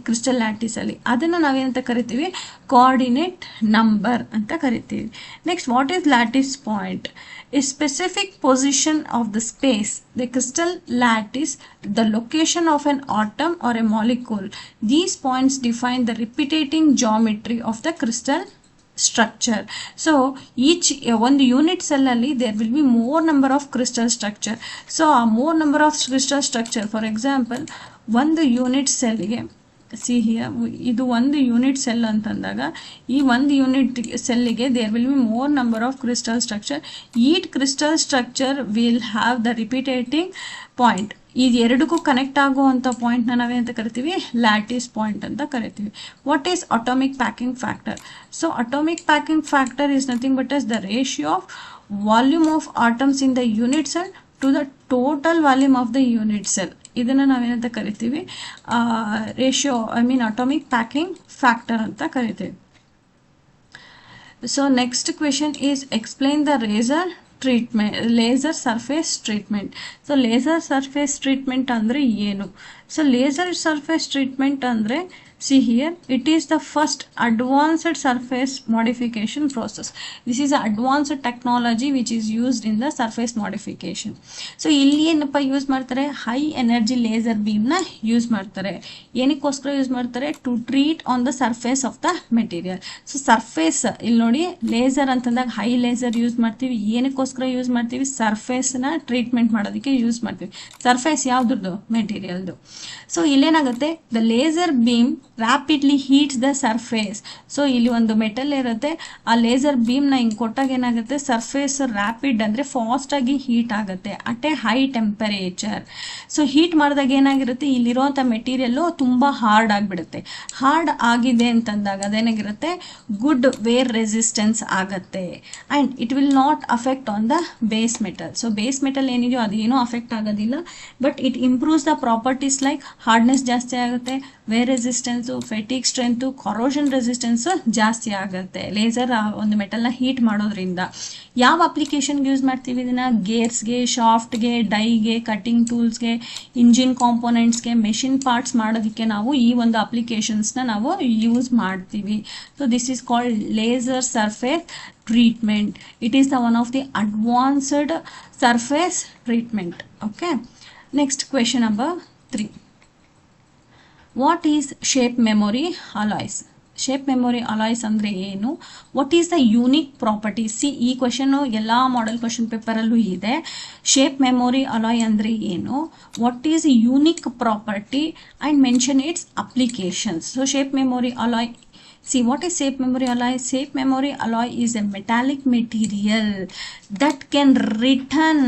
crystal ಲ್ಯಾಟಿಸಲ್ಲಿ, ಅದನ್ನು ನಾವೇನಂತ ಕರಿತೀವಿ, ಕೋಆರ್ಡಿನೇಟ್ ನಂಬರ್ ಅಂತ ಕರಿತೀವಿ. Next, what is lattice point? A specific position of the space, the crystal lattice, the location of an atom or a molecule. These points define the repeating geometry of the crystal structure. So each one unit cell alli there will be more number of crystal structure. So a more number of crystal structure, for example one unit cell ಗೆ see here, ಇದು ಒಂದು unit cell ಅಂತಂದಾಗ ಈ ಒಂದು unit ಸೆಲ್ಲಿಗೆ there will be more number of crystal structure. It crystal structure will have the repeating point. ಇದು ಎರಡಕ್ಕೂ connect ಆಗುವಂಥ ಪಾಯಿಂಟ್ನ ನಾವೇನಂತ ಕರಿತೀವಿ, ಲ್ಯಾಟಿಸ್ ಪಾಯಿಂಟ್ ಅಂತ ಕರಿತೀವಿ. What is atomic packing factor? So atomic packing factor is nothing but as the ratio of volume of atoms in the unit cell to the total volume of the unit cell. ಇದನ್ನು ನಾವೇನಂತ ಕರಿತೀವಿ, ratio atomic packing factor ಅಂತ ಕರಿತೀವಿ. So next question is explain the laser surface treatment. So laser surface treatment ಅಂದರೆ ಏನು? So laser surface treatment ಅಂದರೆ, see here, it is the first advanced surface modification process. This is an advanced technology which is used in the surface modification. So ಇಲ್ಲಿ ಏನಪ್ಪ use ಮಾಡ್ತಾರೆ, high energy laser ಬೀಮ್ನ use ಮಾಡ್ತಾರೆ. ಏನಕ್ಕೋಸ್ಕರ use ಮಾಡ್ತಾರೆ? To treat on the surface of the material. So surface ಇಲ್ಲಿ ನೋಡಿ, laser ಅಂತಂದಾಗ ಹೈ ಲೇಸರ್ ಯೂಸ್ ಮಾಡ್ತೀವಿ. ಏನಕ್ಕೋಸ್ಕರ ಯೂಸ್ ಮಾಡ್ತೀವಿ? ಸರ್ಫೇಸ್ನ ಟ್ರೀಟ್ಮೆಂಟ್ ಮಾಡೋದಕ್ಕೆ ಯೂಸ್ ಮಾಡ್ತೀವಿ. ಸರ್ಫೇಸ್ ಯಾವುದ್ರದ್ದು? ಮೆಟೀರಿಯಲ್ದು. ಸೊ ಇಲ್ಲೇನಾಗುತ್ತೆ, the laser beam rapidly heats the surface. So ಇಲ್ಲಿ ಒಂದು ಮೆಟಲ್ ಇರುತ್ತೆ, ಆ ಲೇಸರ್ ಬೀಮ್ನ ಹಿಂಗೆ ಕೊಟ್ಟಾಗ ಏನಾಗುತ್ತೆ, ಸರ್ಫೇಸ್ ರ್ಯಾಪಿಡ್ ಅಂದರೆ ಫಾಸ್ಟಾಗಿ ಹೀಟ್ ಆಗುತ್ತೆ at A high temperature. So heat ಮಾಡಿದಾಗ ಏನಾಗಿರುತ್ತೆ, ಇಲ್ಲಿರುವಂಥ ಮೆಟೀರಿಯಲ್ಲು ತುಂಬ ಹಾರ್ಡ್ ಆಗಿಬಿಡುತ್ತೆ. ಹಾರ್ಡ್ ಆಗಿದೆ ಅಂತಂದಾಗ ಅದೇನಾಗಿರುತ್ತೆ, ಗುಡ್ ವೇರ್ ರೆಸಿಸ್ಟೆನ್ಸ್ ಆಗುತ್ತೆ. And it will not affect on the base metal. So base metal ಏನಿದೆಯೋ ಅದೇನೂ ಅಫೆಕ್ಟ್ ಆಗೋದಿಲ್ಲ, but it improves the properties like hardness ಜಾಸ್ತಿ ಆಗುತ್ತೆ, wear resistance, fatigue strength, corrosion resistance ಜಾಸ್ತಿ ಆಗುತ್ತೆ ಲೇಸರ್ ಒಂದು ಮೆಟಲ್ನ ಹೀಟ್ ಮಾಡೋದ್ರಿಂದ. ಯಾವ ಅಪ್ಲಿಕೇಶನ್ಗೆ ಯೂಸ್ ಮಾಡ್ತೀವಿ ಇದನ್ನು? ಗೇರ್ಸ್ಗೆ, ಶಾಫ್ಟ್ಗೆ, ಡೈಗೆ, ಕಟ್ಟಿಂಗ್ ಟೂಲ್ಸ್ಗೆ, ಇಂಜಿನ್ ಕಾಂಪೋನೆಂಟ್ಸ್ಗೆ, ಮೆಷಿನ್ ಪಾರ್ಟ್ಸ್ ಮಾಡೋದಕ್ಕೆ ನಾವು ಈ ಒಂದು ಅಪ್ಲಿಕೇಶನ್ಸ್ನ ನಾವು ಯೂಸ್ ಮಾಡ್ತೀವಿ. So this is called laser surface treatment. It is the one of the advanced surface treatment. Okay. Next question number 3. What is shape memory alloys? Shape memory alloys ಅಂದ್ರೆ ಏನು? What is the unique property? See, ಈ question ಎಲ್ಲ model question ಪೇಪರಲ್ಲೂ ಇದೆ. Shape memory alloy ಅಂದರೆ ಏನು? What is unique property and mention it's applications. So shape memory alloy, see, what is shape memory alloy? Shape memory alloy is a metallic material that can return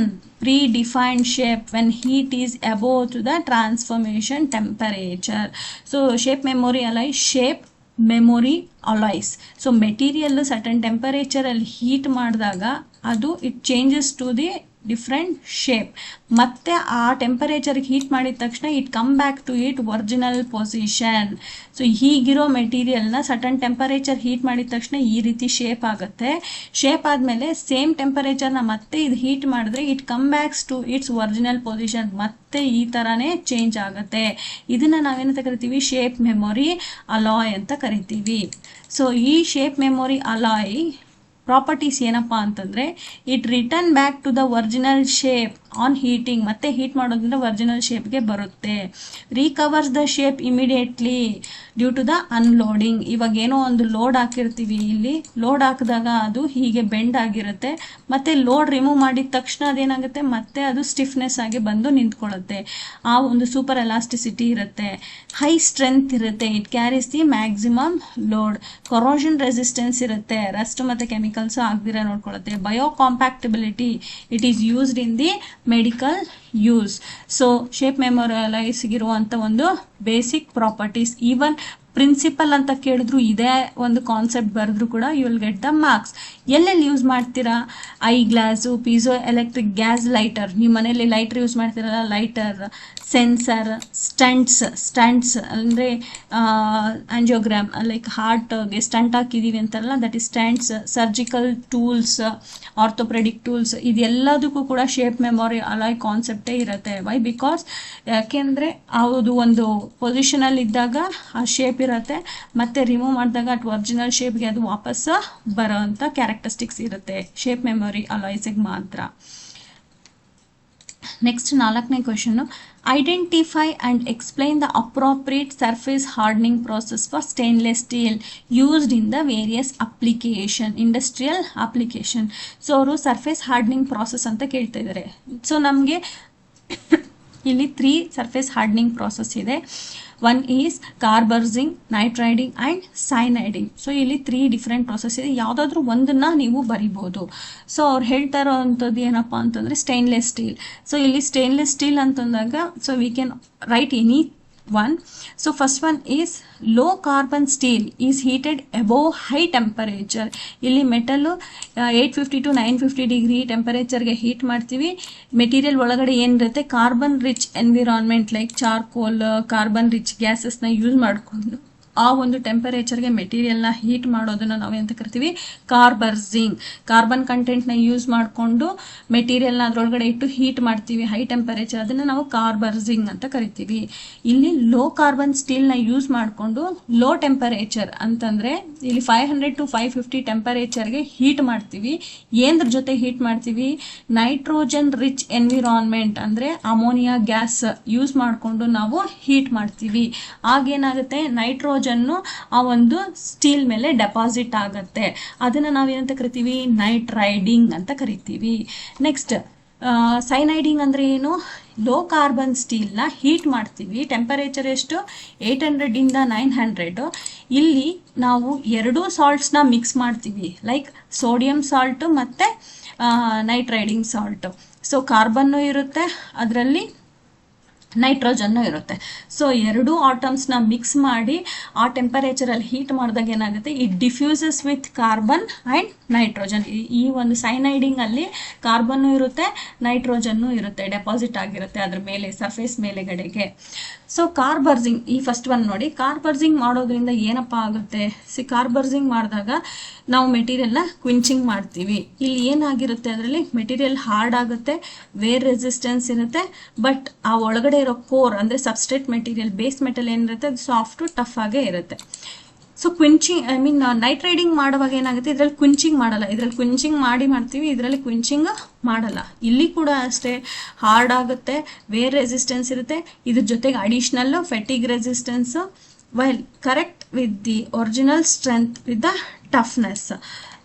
predefined shape when heat is above to the transformation temperature. So shape memory alloy, shape memory alloys. So material certain temperature ಅಲ್ಲಿ heat ಮಾಡಿದಾಗ ಅದು it changes to the different shape. ಮತ್ತೆ ಆ ಟೆಂಪರೇಚರ್ಗೆ heat ಮಾಡಿದ ತಕ್ಷಣ it come back to it original position. So ಹೀಗಿರೋ ಮೆಟೀರಿಯಲ್ನ sudden temperature heat ಮಾಡಿದ ತಕ್ಷಣ ಈ ರೀತಿ ಶೇಪ್ ಆಗುತ್ತೆ. ಶೇಪ್ ಆದಮೇಲೆ ಸೇಮ್ ಟೆಂಪರೇಚರ್ನ ಮತ್ತೆ ಇದು ಹೀಟ್ ಮಾಡಿದ್ರೆ it come backs to its original position. ಮತ್ತೆ ಈ ಥರನೇ ಚೇಂಜ್ ಆಗುತ್ತೆ. ಇದನ್ನು ನಾವೇನಂತ ಕರಿತೀವಿ? ಶೇಪ್ ಮೆಮೊರಿ ಅಲಾಯ್ ಅಂತ ಕರಿತೀವಿ. ಸೊ ಈ ಶೇಪ್ ಮೆಮೊರಿ ಅಲಾಯ್ ಪ್ರಾಪರ್ಟೀಸ್ ಏನಪ್ಪ ಅಂತಂದರೆ, it return back to the original shape on heating. ಮತ್ತೆ ಹೀಟ್ ಮಾಡೋದ್ರಿಂದ ಒರಿಜಿನಲ್ ಶೇಪ್ಗೆ ಬರುತ್ತೆ. Recovers the shape immediately due to the unloading. ಇವಾಗ ಏನೋ ಒಂದು ಲೋಡ್ ಹಾಕಿರ್ತೀವಿ, ಇಲ್ಲಿ ಲೋಡ್ ಹಾಕಿದಾಗ ಅದು ಹೀಗೆ ಬೆಂಡ್ ಆಗಿರುತ್ತೆ. ಮತ್ತೆ ಲೋಡ್ ರಿಮೂವ್ ಮಾಡಿದ ತಕ್ಷಣ ಅದೇನಾಗುತ್ತೆ, ಮತ್ತೆ ಅದು ಸ್ಟಿಫ್ನೆಸ್ ಆಗಿ ಬಂದು ನಿಂತ್ಕೊಳ್ಳುತ್ತೆ. ಆ ಒಂದು ಸೂಪರ್ ಎಲಾಸ್ಟಿಸಿಟಿ ಇರುತ್ತೆ, ಹೈ ಸ್ಟ್ರೆಂತ್ ಇರುತ್ತೆ, it carries the maximum load, corrosion resistance ಇರುತ್ತೆ, ರಸ್ಟ್ ಮತ್ತು ಕೆಮಿಕಲ್ಸ್ ಆಗದಿರ ನೋಡ್ಕೊಳ್ಳುತ್ತೆ, biocompatibility, it is used in the medical use. So shape memory ಅಲಾಯ್ಸ್ಗಿರುವಂಥ ಒಂದು ಬೇಸಿಕ್ ಪ್ರಾಪರ್ಟೀಸ್. ಈವನ್ ಪ್ರಿನ್ಸಿಪಲ್ ಅಂತ ಕೇಳಿದ್ರು ಇದೇ ಒಂದು ಕಾನ್ಸೆಪ್ಟ್ ಬರೆದ್ರು ಕೂಡ you will get the marks. ಎಲ್ಲೆಲ್ಲಿ ಯೂಸ್ ಮಾಡ್ತೀರಾ? Eye glass, piezo electric gas lighter, ನಿಮ್ಮ ಮನೆಯಲ್ಲಿ ಲೈಟರ್ ಯೂಸ್ ಮಾಡ್ತೀರಲ್ಲ, ಲೈಟರ್, ಸೆನ್ಸರ್, ಸ್ಟಂಟ್ಸ್ ಅಂದರೆ ಆಂಜಿಯೋಗ್ರಾಮ್ ಲೈಕ್ ಹಾರ್ಟ್ಗೆ ಸ್ಟಂಟ್ ಹಾಕಿದ್ದೀವಿ ಅಂತಾರಲ್ಲ, that is stents, surgical tools, orthopaedic tools, ಇದೆಲ್ಲದಕ್ಕೂ ಕೂಡ ಶೇಪ್ ಮೆಮೊರಿ ಅಲಾಯ್ ಕಾನ್ಸೆಪ್ಟೇ ಇರುತ್ತೆ. ವೈ? ಬಿಕಾಸ್ ಯಾಕೆಂದರೆ ಅದು ಒಂದು ಪೊಸಿಷನಲ್ಲಿ ಇದ್ದಾಗ ಆ ಶೇಪ್ ಇರುತ್ತೆ, ಮತ್ತೆ ರಿಮೂವ್ ಮಾಡಿದಾಗ ಅಟ್ ಒರಿಜಿನಲ್ ಶೇಪ್ಗೆ ಅದು ವಾಪಸ್ ಬರೋ ಅಂಥ ಕ್ಯಾರೆಕ್ಟರಿಸ್ಟಿಕ್ಸ್ ಇರುತ್ತೆ ಶೇಪ್ ಮೆಮೊರಿ ಅಲಾಯ್ಸಿಗೆ ಮಾತ್ರ. ನೆಕ್ಸ್ಟ್ 4ನೇ question, identify and explain the appropriate surface hardening process for stainless steel used in the various application, industrial application. So ಅವರು ಸರ್ಫೇಸ್ ಹಾರ್ಡನಿಂಗ್ ಪ್ರಾಸೆಸ್ ಅಂತ ಕೇಳ್ತಾ ಇದ್ದಾರೆ. ಸೊ ನಮಗೆ ಇಲ್ಲಿ 3 ಸರ್ಫೇಸ್ ಹಾರ್ಡನಿಂಗ್ ಪ್ರಾಸೆಸ್ ಇದೆ. One is carburizing, nitriding and cyaniding. So ಇಲ್ಲಿ 3 different process ಇದೆ. ಯಾವುದಾದ್ರೂ ಒಂದನ್ನು ನೀವು ಬರಿಬೋದು. ಸೊ ಅವ್ರು ಹೇಳ್ತಾ ಇರೋವಂಥದ್ದು ಏನಪ್ಪ ಅಂತಂದರೆ ಸ್ಟೇನ್ಲೆಸ್ ಸ್ಟೀಲ್. ಸೊ ಇಲ್ಲಿ ಸ್ಟೇನ್ಲೆಸ್ ಸ್ಟೀಲ್ ಅಂತಂದಾಗ so we can write any one. So first one is low carbon steel is heated above high temperature. ಇಲ್ಲಿ ಮೆಟಲ್ 850 to 950 ಡಿಗ್ರಿ ಟೆಂಪರೇಚರ್ಗೆ ಹೀಟ್ ಮಾಡ್ತೀವಿ. ಮೆಟೀರಿಯಲ್ ಒಳಗಡೆ ಏನಿರುತ್ತೆ, carbon rich environment like charcoal, carbon rich ಗ್ಯಾಸಸ್ನ use ಮಾಡಿಕೊಂಡು ಆ ಒಂದು ಟೆಂಪರೇಚರ್ಗೆ ಮೆಟೀರಿಯಲ್ನ heat ಮಾಡೋದನ್ನ ನಾವೇಂತ ಕರಿತೀವಿ, ಕಾರ್ಬರ್ಜಿಂಗ್. ಕಾರ್ಬನ್ ಕಂಟೆಂಟ್ನ ಯೂಸ್ ಮಾಡಿಕೊಂಡು ಮೆಟೀರಿಯಲ್ನ ಅದರೊಳಗಡೆ ಇಟ್ಟು ಹೀಟ್ ಮಾಡ್ತೀವಿ ಹೈ ಟೆಂಪರೇಚರ್, ಅದನ್ನು ನಾವು ಕಾರ್ಬರ್ಜಿಂಗ್ ಅಂತ ಕರಿತೀವಿ. ಇಲ್ಲಿ ಲೋ ಕಾರ್ಬನ್ ಸ್ಟೀಲ್ನ ಯೂಸ್ ಮಾಡಿಕೊಂಡು ಲೋ ಟೆಂಪರೇಚರ್ ಅಂತಂದರೆ ಇಲ್ಲಿ 500 to 550 ಟೆಂಪರೇಚರ್ಗೆ ಹೀಟ್ ಮಾಡ್ತೀವಿ. ಏನದ್ರ ಜೊತೆ ಹೀಟ್ ಮಾಡ್ತೀವಿ, ನೈಟ್ರೋಜನ್ ರಿಚ್ ಎನ್ವಿರಾನ್ಮೆಂಟ್ ಅಂದರೆ ಅಮೋನಿಯಾ ಗ್ಯಾಸ್ ಯೂಸ್ ಮಾಡಿಕೊಂಡು ನಾವು ಹೀಟ್ ಮಾಡ್ತೀವಿ. ಆಗೇನಾಗುತ್ತೆ, ನೈಟ್ರೋಜನ್ ಆ ಒಂದು ಸ್ಟೀಲ್ ಮೇಲೆ ಡೆಪಾಸಿಟ್ ಆಗುತ್ತೆ. ಅದನ್ನ ನಾವೇನಂತ ಕರಿತೀವಿ, ನೈಟ್ರೈಡಿಂಗ್ ಅಂತ ಕರಿತೀವಿ. ನೆಕ್ಸ್ಟ್ ಸೈನೈಡಿಂಗ್ ಅಂದ್ರೆ ಏನು, ಲೋ ಕಾರ್ಬನ್ ಸ್ಟೀಲ್ನ ಹೀಟ್ ಮಾಡ್ತೀವಿ. ಟೆಂಪರೇಚರ್ ಎಷ್ಟು, 800 ಇಂದ 900. ಇಲ್ಲಿ ನಾವು ಎರಡೂ ಸಾಲ್ಟ್ಸ್ನ ಮಿಕ್ಸ್ ಮಾಡ್ತೀವಿ, ಲೈಕ್ ಸೋಡಿಯಂ ಸಾಲ್ಟ್ ಮತ್ತು ನೈಟ್ರೈಡಿಂಗ್ ಸಾಲ್ಟ್. ಸೊ ಕಾರ್ಬನ್ನು ಇರುತ್ತೆ, ಅದರಲ್ಲಿ ನೈಟ್ರೋಜನ್ನು ಇರುತ್ತೆ. ಸೊ ಎರಡೂ ಆಟಮ್ಸ್ನ ಮಿಕ್ಸ್ ಮಾಡಿ ಆ ಟೆಂಪರೇಚರಲ್ಲಿ ಹೀಟ್ ಮಾಡಿದಾಗ ಏನಾಗುತ್ತೆ, it diffuses with carbon and nitrogen. ಈ ಒಂದು ಸೈನೈಡಿಂಗಲ್ಲಿ ಕಾರ್ಬನ್ನು ಇರುತ್ತೆ, ನೈಟ್ರೋಜನ್ನು ಇರುತ್ತೆ, ಡೆಪಾಸಿಟ್ ಆಗಿರುತ್ತೆ ಅದ್ರ ಮೇಲೆ, ಸರ್ಫೇಸ್ ಮೇಲೆಗಡೆಗೆ. ಸೊ ಕಾರ್ಬರ್ಜಿಂಗ್, ಈ ಫಸ್ಟ್ ಒನ್ ನೋಡಿ, ಕಾರ್ಬರ್ಜಿಂಗ್ ಮಾಡೋದ್ರಿಂದ ಏನಪ್ಪ ಆಗುತ್ತೆ, ಕಾರ್ಬರ್ಜಿಂಗ್ ಮಾಡಿದಾಗ ನಾವು ಮೆಟೀರಿಯಲ್ನ ಕ್ವಿಂಚಿಂಗ್ ಮಾಡ್ತೀವಿ. ಇಲ್ಲಿ ಏನಾಗಿರುತ್ತೆ, ಅದರಲ್ಲಿ ಮೆಟೀರಿಯಲ್ ಹಾರ್ಡ್ ಆಗುತ್ತೆ, ವೇರ್ ರೆಸಿಸ್ಟೆನ್ಸ್ ಇರುತ್ತೆ, ಬಟ್ ಆ ಒಳಗಡೆ ಇರೋ ಕೋರ್ ಅಂದರೆ ಸಬ್ಸ್ಟ್ರೇಟ್ ಮೆಟೀರಿಯಲ್, ಬೇಸ್ ಮೆಟಲ್ ಏನಿರುತ್ತೆ ಅದು ಸಾಫ್ಟು ಟಫ್ ಆಗೇ ಇರುತ್ತೆ. ಸೊ ಕ್ವಿಂಚಿಂಗ್, ಐ ಮೀನ್ ನೈಟ್ರೈಡಿಂಗ್ ಮಾಡುವಾಗ ಏನಾಗುತ್ತೆ, ಇದರಲ್ಲಿ ಕ್ವಿಂಚಿಂಗ್ ಮಾಡಲ್ಲ, ಇದರಲ್ಲಿ ಕ್ವಿಂಚಿಂಗ್ ಮಾಡ್ತೀವಿ, ಇದರಲ್ಲಿ ಕ್ವಿಂಚಿಂಗ್ ಮಾಡಲ್ಲ. ಇಲ್ಲಿ ಕೂಡ ಅಷ್ಟೇ ಹಾರ್ಡ್ ಆಗುತ್ತೆ, ವೇರ್ ರೆಸಿಸ್ಟೆನ್ಸ್ ಇರುತ್ತೆ, ಇದ್ರ ಜೊತೆಗೆ additional fatigue resistance, while correct with the original strength with the toughness.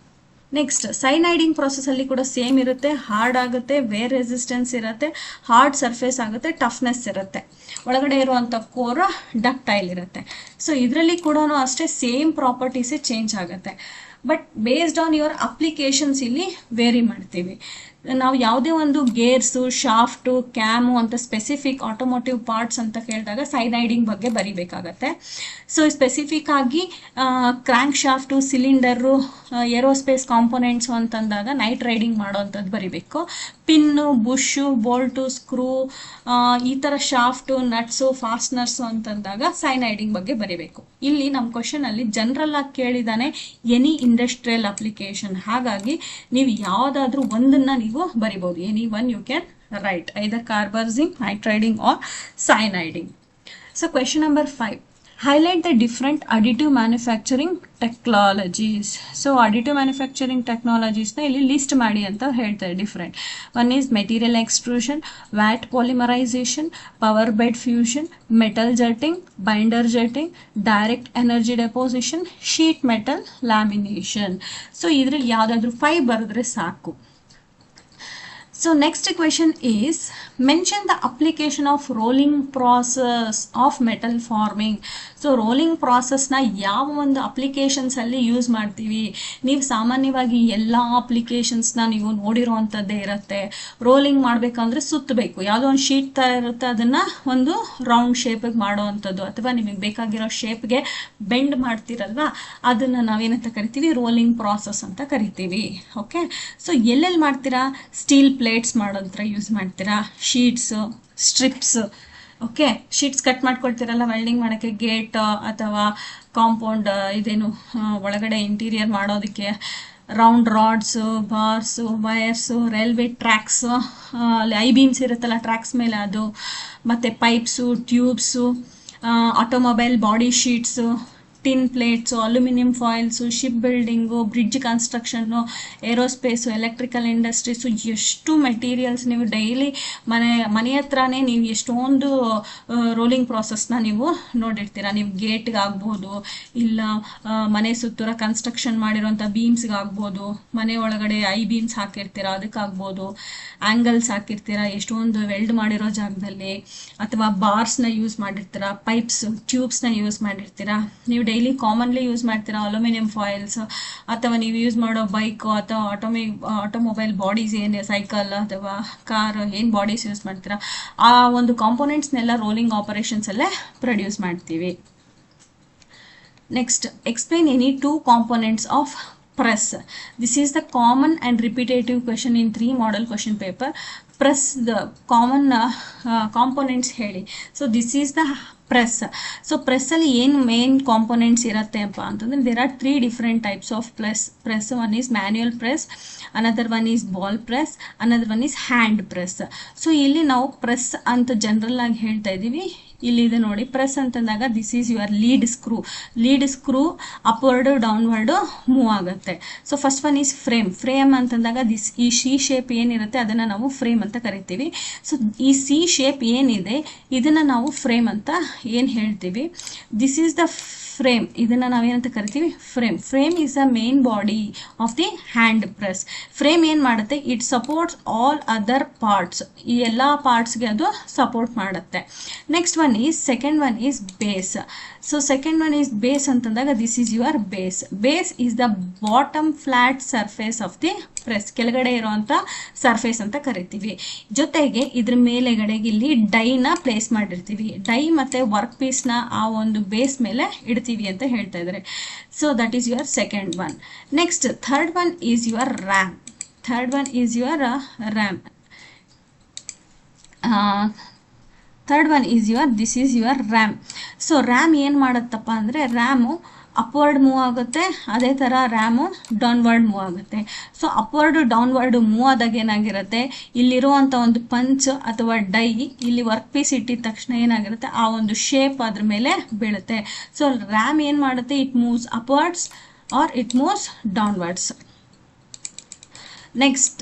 Next cyaniding ಪ್ರೊಸೆಸಲ್ಲಿ ಕೂಡ ಸೇಮ್ ಇರುತ್ತೆ, ಹಾರ್ಡ್ ಆಗುತ್ತೆ, ವೇರ್ ರೆಸಿಸ್ಟೆನ್ಸ್ ಇರುತ್ತೆ, ಹಾರ್ಡ್ ಸರ್ಫೇಸ್ ಆಗುತ್ತೆ, ಟಫ್ನೆಸ್ ಇರುತ್ತೆ, ಒಳಗಡೆ ಇರುವಂಥ ಕೋರ್ ಡಕ್ಟೈಲ್ ಇರುತ್ತೆ. ಸೊ ಇದರಲ್ಲಿ ಕೂಡ ಅಷ್ಟೇ ಸೇಮ್ ಪ್ರಾಪರ್ಟೀಸೇ ಚೇಂಜ್ ಆಗುತ್ತೆ, but based on your applications ಇಲ್ಲಿ ವೇರಿ ಮಾಡ್ತೀವಿ. ನಾವು ಯಾವುದೇ ಒಂದು ಗೇರ್ಸು, ಶಾಫ್ಟು, ಕ್ಯಾಮು ಅಂತ ಸ್ಪೆಸಿಫಿಕ್ ಆಟೋಮೋಟಿವ್ ಪಾರ್ಟ್ಸ್ ಅಂತ ಕೇಳಿದಾಗ ಸೈನೈಡಿಂಗ್ ಬಗ್ಗೆ ಬರಿಬೇಕಾಗತ್ತೆ. ಸೊ ಸ್ಪೆಸಿಫಿಕ್ ಆಗಿ crank shaft, cylinder, aerospace components ಅಂತಂದಾಗ ನೈಟ್ರೈಡಿಂಗ್ ಮಾಡೋವಂಥದ್ದು ಬರಿಬೇಕು. ಪಿನ್ನು, ಬುಷು, ಬೋಲ್ಟು, ಸ್ಕ್ರೂ, ಈ ಥರ ಶಾಫ್ಟು, ನಟ್ಸು, ಫಾಸ್ಟ್ನರ್ಸು ಅಂತಂದಾಗ ಸೈನೈಡಿಂಗ್ ಬಗ್ಗೆ ಬರಿಬೇಕು. ಇಲ್ಲಿ ನಮ್ಮ ಕ್ವಶನಲ್ಲಿ ಜನರಲ್ ಆಗಿ ಕೇಳಿದಾನೆ ಎನಿ ಇಂಡಸ್ಟ್ರಿಯಲ್ ಅಪ್ಲಿಕೇಶನ್, ಹಾಗಾಗಿ ನೀವು ಯಾವುದಾದ್ರೂ ಒಂದನ್ನ ನೀವು ಬರಿಬಹುದು. Any one you can write, either carburizing, nitriding or cyaniding. So question number 5, highlight the different additive manufacturing technologies. So additive manufacturing technologies na illi list ಮಾಡಿ ಅಂತ ಹೇಳ್ತಾರೆ. Different one is material extrusion, watt polymerisation, power bed fusion, metal jetting, binder jetting, direct energy deposition, sheet metal lamination. So ಇದ್ರಲ್ಲಿ ಯಾವುದಾದ್ರೂ 5 ಬರೆದ್ರೆ ಸಾಕು. So next question is, mention the application of rolling process of metal forming. So rolling ಪ್ರಾಸೆಸ್ನ ಯಾವ ಒಂದು ಅಪ್ಲಿಕೇಶನ್ಸಲ್ಲಿ use ಮಾಡ್ತೀವಿ. ನೀವು ಸಾಮಾನ್ಯವಾಗಿ ಎಲ್ಲ ಅಪ್ಲಿಕೇಶನ್ಸ್ನ ನೀವು ನೋಡಿರೋ ಅಂಥದ್ದೇ ಇರುತ್ತೆ. ರೋಲಿಂಗ್ ಮಾಡಬೇಕಂದ್ರೆ ಸುತ್ತಬೇಕು, ಯಾವುದೋ ಒಂದು ಶೀಟ್ ಥರ ಇರುತ್ತೆ, ಅದನ್ನು ಒಂದು ರೌಂಡ್ ಶೇಪಿಗೆ ಮಾಡೋ ಅಂಥದ್ದು, ಅಥವಾ ನಿಮಗೆ ಬೇಕಾಗಿರೋ ಶೇಪ್ಗೆ ಬೆಂಡ್ ಮಾಡ್ತೀರಲ್ವಾ, ಅದನ್ನು ನಾವೇನಂತ ಕರಿತೀವಿ, ರೋಲಿಂಗ್ ಪ್ರಾಸೆಸ್ ಅಂತ ಕರಿತೀವಿ. ಓಕೆ, ಸೊ ಎಲ್ಲೆಲ್ಲಿ ಮಾಡ್ತೀರಾ, ಸ್ಟೀಲ್ ಪ್ಲೇಟ್ಸ್ ಮಾಡೋದ್ರ ಯೂಸ್ ಮಾಡ್ತೀರಾ, sheets, strips, okay, sheets cut ಮಾಡ್ಕೊಳ್ತೀರಲ್ಲ ವೆಲ್ಡಿಂಗ್ ಮಾಡೋಕ್ಕೆ, ಗೇಟ್ ಅಥವಾ ಕಾಂಪೌಂಡ್ ಇದೇನು ಒಳಗಡೆ ಇಂಟೀರಿಯರ್ ಮಾಡೋದಕ್ಕೆ, round rods, bars, wires, railway tracks, ಅಲ್ಲಿ ಐ ಬೀಮ್ಸ್ ಇರುತ್ತಲ್ಲ ಟ್ರ್ಯಾಕ್ಸ್ ಮೇಲೆ ಅದು, ಮತ್ತು pipes, tubes, automobile body sheets, tin plates, aluminium foils, ship building, bridge construction, aerospace, electrical industries, ಎಷ್ಟು ಮೆಟೀರಿಯಲ್ಸ್ ನೀವು ಡೈಲಿ ಮನೆ ಹತ್ರನೇ ನೀವು ಎಷ್ಟೊಂದು ರೋಲಿಂಗ್ ಪ್ರಾಸೆಸ್ನ ನೀವು ನೋಡಿರ್ತೀರ. ನೀವು ಗೇಟ್ಗೆ ಆಗ್ಬೋದು, ಇಲ್ಲ ಮನೆ ಸುತ್ತೂರ ಕನ್ಸ್ಟ್ರಕ್ಷನ್ ಮಾಡಿರೋಂಥ ಬೀಮ್ಸ್ಗೆ ಆಗ್ಬೋದು, ಮನೆ ಒಳಗಡೆ ಐ ಬೀಮ್ಸ್ ಹಾಕಿರ್ತೀರ ಅದಕ್ಕಾಗ್ಬೋದು, ಆ್ಯಂಗಲ್ಸ್ ಹಾಕಿರ್ತೀರ ಎಷ್ಟೊಂದು ವೆಲ್ಡ್ ಮಾಡಿರೋ ಜಾಗದಲ್ಲಿ, ಅಥವಾ ಬಾರ್ಸ್ನ ಯೂಸ್ ಮಾಡಿರ್ತೀರ, ಪೈಪ್ಸ್, ಟ್ಯೂಬ್ಸ್ನ ಯೂಸ್ ಮಾಡಿರ್ತೀರ. ನೀವು ಡೈಲಿ ಕಾಮನ್ಲಿ ಯೂಸ್ ಮಾಡ್ತೀರಾ ಅಲ್ಯೂಮಿನಿಯಂ ಫಾಯಿಲ್ಸ್, ಅಥವಾ ನೀವು ಯೂಸ್ ಮಾಡೋ ಬೈಕ್ ಅಥವಾ ಆಟೋಮೊಬೈಲ್ ಬಾಡೀಸ್ ಏನು ಸೈಕಲ್ ಅಥವಾ ಕಾರ್ ಏನು ಬಾಡೀಸ್ ಯೂಸ್ ಮಾಡ್ತೀರಾ ಆ ಒಂದು ಕಾಂಪೋನೆಂಟ್ಸ್ನೆಲ್ಲ ರೋಲಿಂಗ್ ಆಪರೇಷನ್ಸ್ ಅಲ್ಲೇ ಪ್ರೊಡ್ಯೂಸ್ ಮಾಡ್ತೀವಿ. Next, explain any two components of press. This is the common and repetitive question in 3 model question paper. Press the common components ಹೇಳಿ. So this is the press. So press ಅಲ್ಲಿ ಏನು main components ಇರುತ್ತೆ ಅಪ್ಪ ಅಂತಂದ್ರೆ there are 3 different types of press. One is manual press, another one is ball press, another one is hand press. So ಇಲ್ಲಿ ನಾವು press ಅಂತ general ಆಗಿ ಹೇಳ್ತಾ ಇದೀವಿ. ಇಲ್ಲಿದೆ ನೋಡಿ, ಪ್ರೆಸ್ ಅಂತಂದಾಗ this is your lead screw upward downward move ಆಗುತ್ತೆ. So first one is frame ಅಂತಂದಾಗ ಈ ಸಿ ಶೇಪ್ ಏನಿರುತ್ತೆ ಅದನ್ನ ನಾವು ಫ್ರೇಮ್ ಅಂತ ಕರಿತೀವಿ. ಸೊ ಈ ಸಿ ಶೇಪ್ ಏನಿದೆ ಇದನ್ನ ನಾವು ಫ್ರೇಮ್ ಅಂತ ಏನ್ ಹೇಳ್ತೀವಿ. ದಿಸ್ ಈಸ್ ದ ಫ್ರೇಮ್, ಇದನ್ನ ನಾವೇನಂತ ಕರಿತೀವಿ frame is the main body of the hand press. Frame ಏನ್ ಮಾಡುತ್ತೆ, it supports all other parts, ಈ ಎಲ್ಲಾ ಪಾರ್ಟ್ಸ್ಗೆ ಅದು ಸಪೋರ್ಟ್ ಮಾಡುತ್ತೆ. Next one is second one is base. So second one is base ಅಂತಂದಾಗ this is your base is the bottom flat surface of the press, ಕೆಳಗಡೆ ಇರುವಂತ ಸರ್ಫೇಸ್ ಅಂತ ಕರಿತೀವಿ. ಜೊತೆಗೆ ಇದ್ರ ಮೇಲೆಗಡೆಗೆ ಇಲ್ಲಿ ಡೈನ ಪ್ಲೇಸ್ ಮಾಡಿರ್ತೀವಿ. ಡೈ ಮತ್ತೆ ವರ್ಕ್ ಪೀಸ್ ನ ಆ ಒಂದು ಬೇಸ್ ಮೇಲೆ ಇಡ್ತೀವಿ ಅಂತ ಹೇಳ್ತಾ ಇದ್ದಾರೆ. So that is your second one. Next third one is your RAM. Third one is this is your RAM. So ram ಏನ್ ಮಾಡುತ್ತಪ್ಪ ಅಂದ್ರೆ ರ್ಯಾಮು ಅಪ್ವರ್ಡ್ ಮೂವ್ ಆಗುತ್ತೆ, ಅದೇ ತರ ರ್ಯಾಮು ಡೌನ್ವರ್ಡ್ ಮೂವ್ ಆಗುತ್ತೆ. ಸೊ ಅಪ್ವರ್ಡ್ ಡೌನ್ವರ್ಡ್ ಮೂವ್ ಆದಾಗ ಏನಾಗಿರುತ್ತೆ, ಇಲ್ಲಿರುವಂತ ಒಂದು punch ಅಥವಾ ಡೈ ಇಲ್ಲಿ ವರ್ಕ್ ಪೀಸ್ ಇಟ್ಟಿದ ತಕ್ಷಣ ಏನಾಗಿರುತ್ತೆ ಆ ಒಂದು ಶೇಪ್ ಅದ್ರ ಮೇಲೆ ಬೀಳುತ್ತೆ. ಸೊ ರ್ಯಾಮ್ ಏನ್ ಮಾಡುತ್ತೆ, it moves upwards or it moves downwards. Next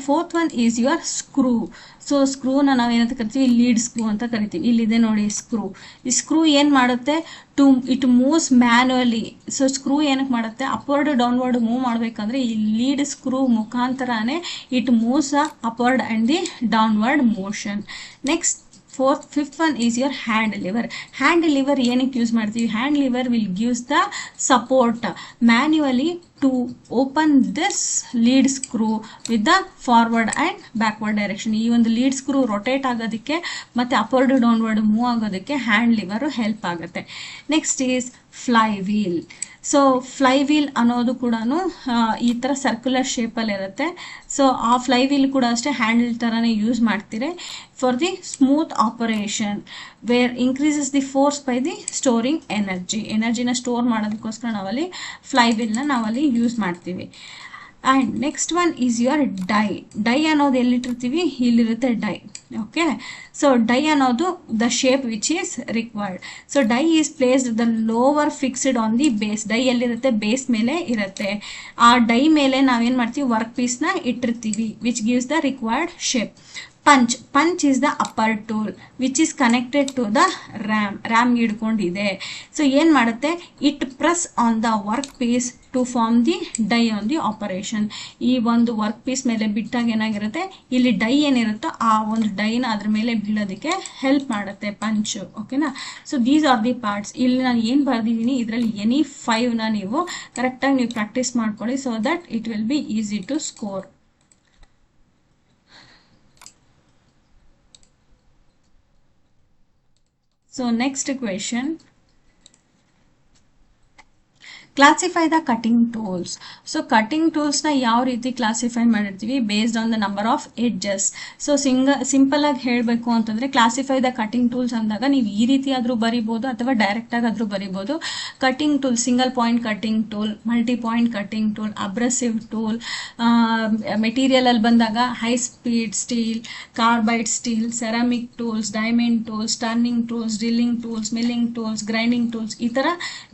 fourth one is your screw. So ಸ್ಕ್ರೂನ ನಾವೇನಂತ ಕರಿತೀವಿ, ಲೀಡ್ ಸ್ಕ್ರೂ ಅಂತ ಕರಿತೀವಿ. ಇಲ್ಲಿದೆ ನೋಡಿ ಸ್ಕ್ರೂ. ಈ ಸ್ಕ್ರೂ ಏನ್ ಮಾಡುತ್ತೆ, it moves manually. So screw ಏನಕ್ಕೆ ಮಾಡುತ್ತೆ, ಅಪ್ವರ್ಡ್ ಡೌನ್ವರ್ಡ್ ಮೂವ್ ಮಾಡ್ಬೇಕಂದ್ರೆ ಈ ಲೀಡ್ ಸ್ಕ್ರೂ ಮುಖಾಂತರನೇ it moves upward and the downward motion. Next fifth one is your hand lever. ಏನಕ್ಕೆ ಯೂಸ್ ಮಾಡ್ತೀವಿ, hand lever will gives the support manually to open this lead screw with the forward and backward direction. ಈ ಒಂದು lead screw rotate ಆಗೋದಕ್ಕೆ ಮತ್ತೆ upward downward move ಆಗೋದಕ್ಕೆ hand liver help ಆಗುತ್ತೆ. Next is fly wheel. So fly wheel ಅನ್ನೋದು ಕೂಡ ಈ ತರ ಸರ್ಕ್ಯುಲರ್ ಶೇಪ್ ಅಲ್ಲಿ ಇರುತ್ತೆ. ಸೊ ಆ ಫ್ಲೈ ವೀಲ್ ಕೂಡ ಅಷ್ಟೇ ಹ್ಯಾಂಡಲ್ ತರಾನೇ ಯೂಸ್ ಮಾಡ್ತೀರಿ for the smooth operation where increases the force by the storing ಎನರ್ಜಿನ ಸ್ಟೋರ್ ಮಾಡೋದಕ್ಕೋಸ್ಕರ ನಾವಲ್ಲಿ ಫ್ಲೈ ವೀಲ್ನ ನಾವಲ್ಲಿ ಯೂಸ್ ಮಾಡ್ತೀವಿ. And next one is your die ಅನ್ನೋದು ಎಲ್ಲಿಟ್ಟಿರ್ತೀವಿ, ಇಲ್ಲಿರುತ್ತೆ ಡೈ. ಓಕೆ, ಸೊ ಡೈ ಅನ್ನೋದು the shape which is required. So die is placed the lower fixed on the base. Die ಎಲ್ಲಿರುತ್ತೆ, ಬೇಸ್ ಮೇಲೆ ಇರುತ್ತೆ. ಆ ಡೈ ಮೇಲೆ ನಾವೇನ್ ಮಾಡ್ತೀವಿ, ವರ್ಕ್ ಪೀಸ್ ನ ಇಟ್ಟಿರ್ತೀವಿ which gives the required shape. punch is the upper tool which is connected to the ram ಹಿಡ್ಕೊಂಡಿದೆ. ಸೊ ಏನ್ ಮಾಡುತ್ತೆ, it press on the work piece to form the die on the operation. ಈ ಒಂದು work piece ಮೇಲೆ ಬಿಟ್ಟಾಗ ಏನಾಗಿರುತ್ತೆ, ಇಲ್ಲಿ dye ಏನಿರುತ್ತೋ ಆ ಒಂದು ಡೈನ ಅದ್ರ ಮೇಲೆ ಬೀಳೋದಕ್ಕೆ ಹೆಲ್ಪ್ ಮಾಡುತ್ತೆ ಪಂಚ್. ಓಕೆನಾ, so these R the parts. ಇಲ್ಲಿ ನಾನು ಏನ್ ಬರ್ದಿದ್ದೀನಿ ಇದರಲ್ಲಿ ಎನಿ 5ನ ನೀವು ಕರೆಕ್ಟಾಗಿ ನೀವು ಪ್ರಾಕ್ಟೀಸ್ ಮಾಡ್ಕೊಳ್ಳಿ, so that it will be easy to score. So next question, classify the cutting tools. So cutting tools na yav reeti classify ಮಾಡಿರ್ತೀವಿ based on the number of edges. So simple ಆಗಿ ಹೇಳಬೇಕು ಅಂತಂದ್ರೆ classify the cutting tools ಅಂದಾಗ ನೀವು ಈ ರೀತಿ ಆದ್ರೂ ಬರಿಬಹುದು ಅಥವಾ ಡೈರೆಕ್ಟ್ ಆಗಿ ಆದ್ರೂ ಬರಿಬಹುದು. Cutting tool, single point cutting tool, multi point cutting tool, abrasive tool. Material ಅಲ್ಲಿ ಬಂದಾಗ high speed steel, carbide steel, ceramic tools, diamond tools, turning tools, drilling tools, milling tools, grinding tools. ಈ ತರ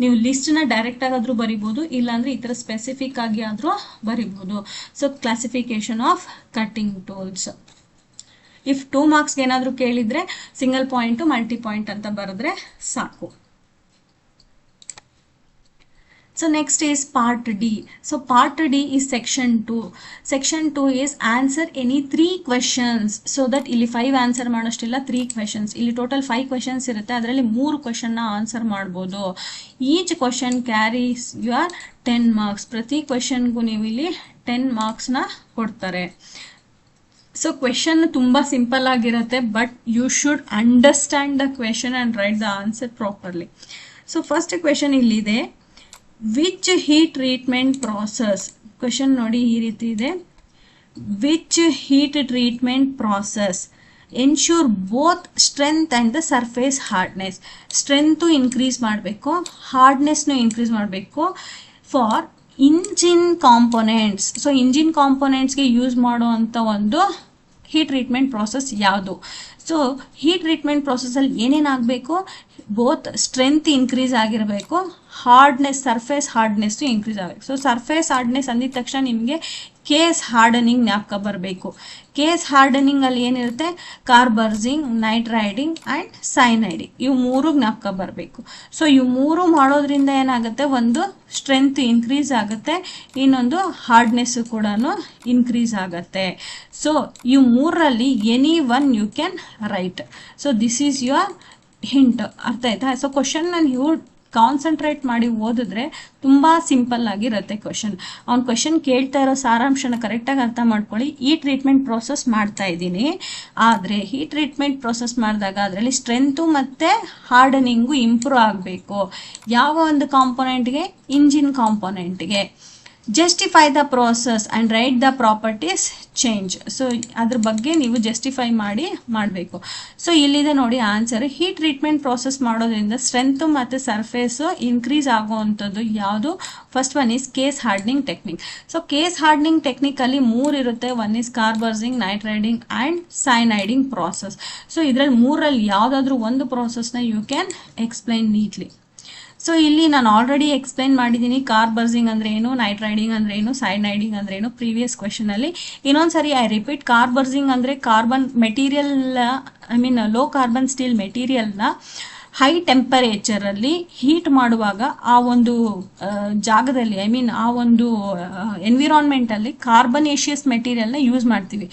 ನೀವು list ನ direct ಆಗಿ ಬರಿಬಹುದು, ಇಲ್ಲಾಂದ್ರೆ ಈ ತರ ಸ್ಪೆಸಿಫಿಕ್ ಆಗಿ ಆದ್ರೂ ಬರಿಬಹುದು. So classification of cutting tools. If 2 marks ಏನಾದ್ರೂ ಕೇಳಿದ್ರೆ ಸಿಂಗಲ್ ಪಾಯಿಂಟ್, ಮಲ್ಟಿ ಪಾಯಿಂಟ್ ಅಂತ ಬರೆದ್ರೆ ಸಾಕು. So next is part D. So part D is section 2. Section 2 is answer any 3 questions. So that ಇಲ್ಲಿ 5 ಆನ್ಸರ್ ಮಾಡೋಷ್ಟಿಲ್ಲ 3 questions. ಇಲ್ಲಿ ಟೋಟಲ್ 5 questions ಇರುತ್ತೆ, ಅದರಲ್ಲಿ 3 question ನ ಆನ್ಸರ್ ಮಾಡ್ಬೋದು. Each question carries your 10 marks. ಪ್ರತಿ ಕ್ವಶನ್ಗೂ ನೀವು ಇಲ್ಲಿ 10 ಮಾರ್ಕ್ಸ್ನ ಕೊಡ್ತಾರೆ. ಸೊ ಕ್ವೆಶನ್ ತುಂಬ ಸಿಂಪಲ್ ಆಗಿರುತ್ತೆ, but you should understand the question and write the answer properly. So first question ಇಲ್ಲಿದೆ, which heat treatment process. Question ನೋಡಿ ಈ ರೀತಿ ಇದೆ, which heat treatment process ensure both strength and the surface hardness. Strength increase ಮಾಡಬೇಕು, ಹಾರ್ಡ್ನೆಸ್ನು increase ಮಾಡಬೇಕು for engine components. So engine ಕಾಂಪೊನೆಂಟ್ಸ್ಗೆ use ಮಾಡುವಂಥ ಒಂದು ಹೀಟ್ ಟ್ರೀಟ್ಮೆಂಟ್ ಪ್ರಾಸೆಸ್ ಯಾವುದು? ಸೊ ಹೀಟ್ ಟ್ರೀಟ್ಮೆಂಟ್ ಪ್ರಾಸೆಸ್ಸಲ್ಲಿ ಏನೇನಾಗಬೇಕು? ಬೋತ್ ಸ್ಟ್ರೆಂತ್ ಇನ್ಕ್ರೀಸ್ ಆಗಿರಬೇಕು, ಹಾರ್ಡ್ನೆಸ್ ಸರ್ಫೇಸ್ ಹಾರ್ಡ್ನೆಸ್ಸು ಇನ್ಕ್ರೀಸ್ ಆಗಬೇಕು. ಸೊ ಸರ್ಫೇಸ್ ಹಾರ್ಡ್ನೆಸ್ ಅಂದಿದ ತಕ್ಷಣ ನಿಮಗೆ ಕೇಸ್ ಹಾರ್ಡನಿಂಗ್ ಜ್ಞಾಪಕ ಬರಬೇಕು. ಕೇಸ್ ಹಾರ್ಡನಿಂಗ್ ಅಲ್ಲಿ ಏನಿರುತ್ತೆ? ಕಾರ್ಬರ್ಜಿಂಗ್, ನೈಟ್ರೈಡಿಂಗ್ ಆ್ಯಂಡ್ ಸೈನೈಡಿಂಗ್, ಇವು 3 ಜ್ಞಾಪಕ ಬರಬೇಕು. ಸೊ ಇವು 3 ಮಾಡೋದ್ರಿಂದ ಏನಾಗುತ್ತೆ? ಒಂದು ಸ್ಟ್ರೆಂತ್ ಇನ್ಕ್ರೀಸ್ ಆಗುತ್ತೆ, ಇನ್ನೊಂದು ಹಾರ್ಡ್ನೆಸ್ಸು ಕೂಡ ಇನ್ಕ್ರೀಸ್ ಆಗುತ್ತೆ. ಸೊ ಇವು 3ರಲ್ಲಿ any one you can write. So this is your hint. ಅರ್ಥ ಆಯ್ತಾ? ಸೊ ಕ್ವಶನ್ನ ನೀವು ಕಾನ್ಸಂಟ್ರೇಟ್ ಮಾಡಿ ಓದಿದ್ರೆ ತುಂಬ ಸಿಂಪಲ್ ಆಗಿರುತ್ತೆ ಕ್ವಶನ್. ಅವ್ನು ಕ್ವಶನ್ ಕೇಳ್ತಾ ಇರೋ ಸಾರಾಂಶನ ಕರೆಕ್ಟಾಗಿ ಅರ್ಥ ಮಾಡ್ಕೊಳ್ಳಿ. ಈ ಟ್ರೀಟ್ಮೆಂಟ್ ಪ್ರೋಸೆಸ್ ಮಾಡ್ತಾ ಇದ್ದೀನಿ, ಆದರೆ ಈ ಟ್ರೀಟ್ಮೆಂಟ್ ಪ್ರೋಸೆಸ್ ಮಾಡಿದಾಗ ಅದರಲ್ಲಿ ಸ್ಟ್ರೆಂತು ಮತ್ತು ಹಾರ್ಡನಿಂಗು ಇಂಪ್ರೂವ್ ಆಗಬೇಕು. ಯಾವ ಒಂದು ಕಾಂಪೊನೆಂಟ್ಗೆ? ಇಂಜಿನ್ ಕಾಂಪೊನೆಂಟ್ಗೆ. Justify the process and write the properties change. So ಅದ್ರ ಬಗ್ಗೆ ನೀವು ಜಸ್ಟಿಫೈ ಮಾಡಬೇಕು. ಸೊ ಇಲ್ಲಿದೆ ನೋಡಿ ಆನ್ಸರ್. ಹೀಟ್ ಟ್ರೀಟ್ಮೆಂಟ್ ಪ್ರೋಸೆಸ್ ಮಾಡೋದ್ರಿಂದ ಸ್ಟ್ರೆಂತು ಮತ್ತು ಸರ್ಫೇಸು ಇನ್ಕ್ರೀಸ್ ಆಗುವಂಥದ್ದು ಯಾವುದು? First one is case hardening technique. So case hardening ಟೆಕ್ನಿಕಲ್ಲಿ 3 ಇರುತ್ತೆ. One is carburizing, nitriding and cyaniding process. So ಇದರಲ್ಲಿ 3ರಲ್ಲಿ ಯಾವುದಾದ್ರೂ ಒಂದು ಪ್ರಾಸೆಸ್ನ you can explain neatly. So ಇಲ್ಲಿ ನಾನು ಆಲ್ರೆಡಿ ಎಕ್ಸ್ಪ್ಲೈನ್ ಮಾಡಿದ್ದೀನಿ ಕಾರ್ಬರ್ಜಿಂಗ್ ಅಂದ್ರೆ ಏನು, ನೈಟ್ರೈಡಿಂಗ್ ಅಂದ್ರೆ ಏನು, ಸೈನೈಡಿಂಗ್ ಅಂದ್ರೆ ಏನು ಪ್ರೀವಿಯಸ್ ಕ್ವೆಶನ್ ಅಲ್ಲಿ. ಇನ್ನೊಂದ್ಸರಿ ಐ ರಿಪೀಟ್, ಕಾರ್ಬರ್ಜಿಂಗ್ ಅಂದ್ರೆ carbon material, I mean low carbon steel ಮೆಟೀರಿಯಲ್ನ ಹೈ ಟೆಂಪರೇಚರಲ್ಲಿ ಹೀಟ್ ಮಾಡುವಾಗ ಆ ಒಂದು ಜಾಗದಲ್ಲಿ, ಐ ಮೀನ್ ಆ ಒಂದು ಎನ್ವಿರಾನ್ಮೆಂಟಲ್ಲಿ ಕಾರ್ಬನೇಷಿಯಸ್ ಮೆಟೀರಿಯಲ್ನ ಯೂಸ್ ಮಾಡ್ತೀವಿ.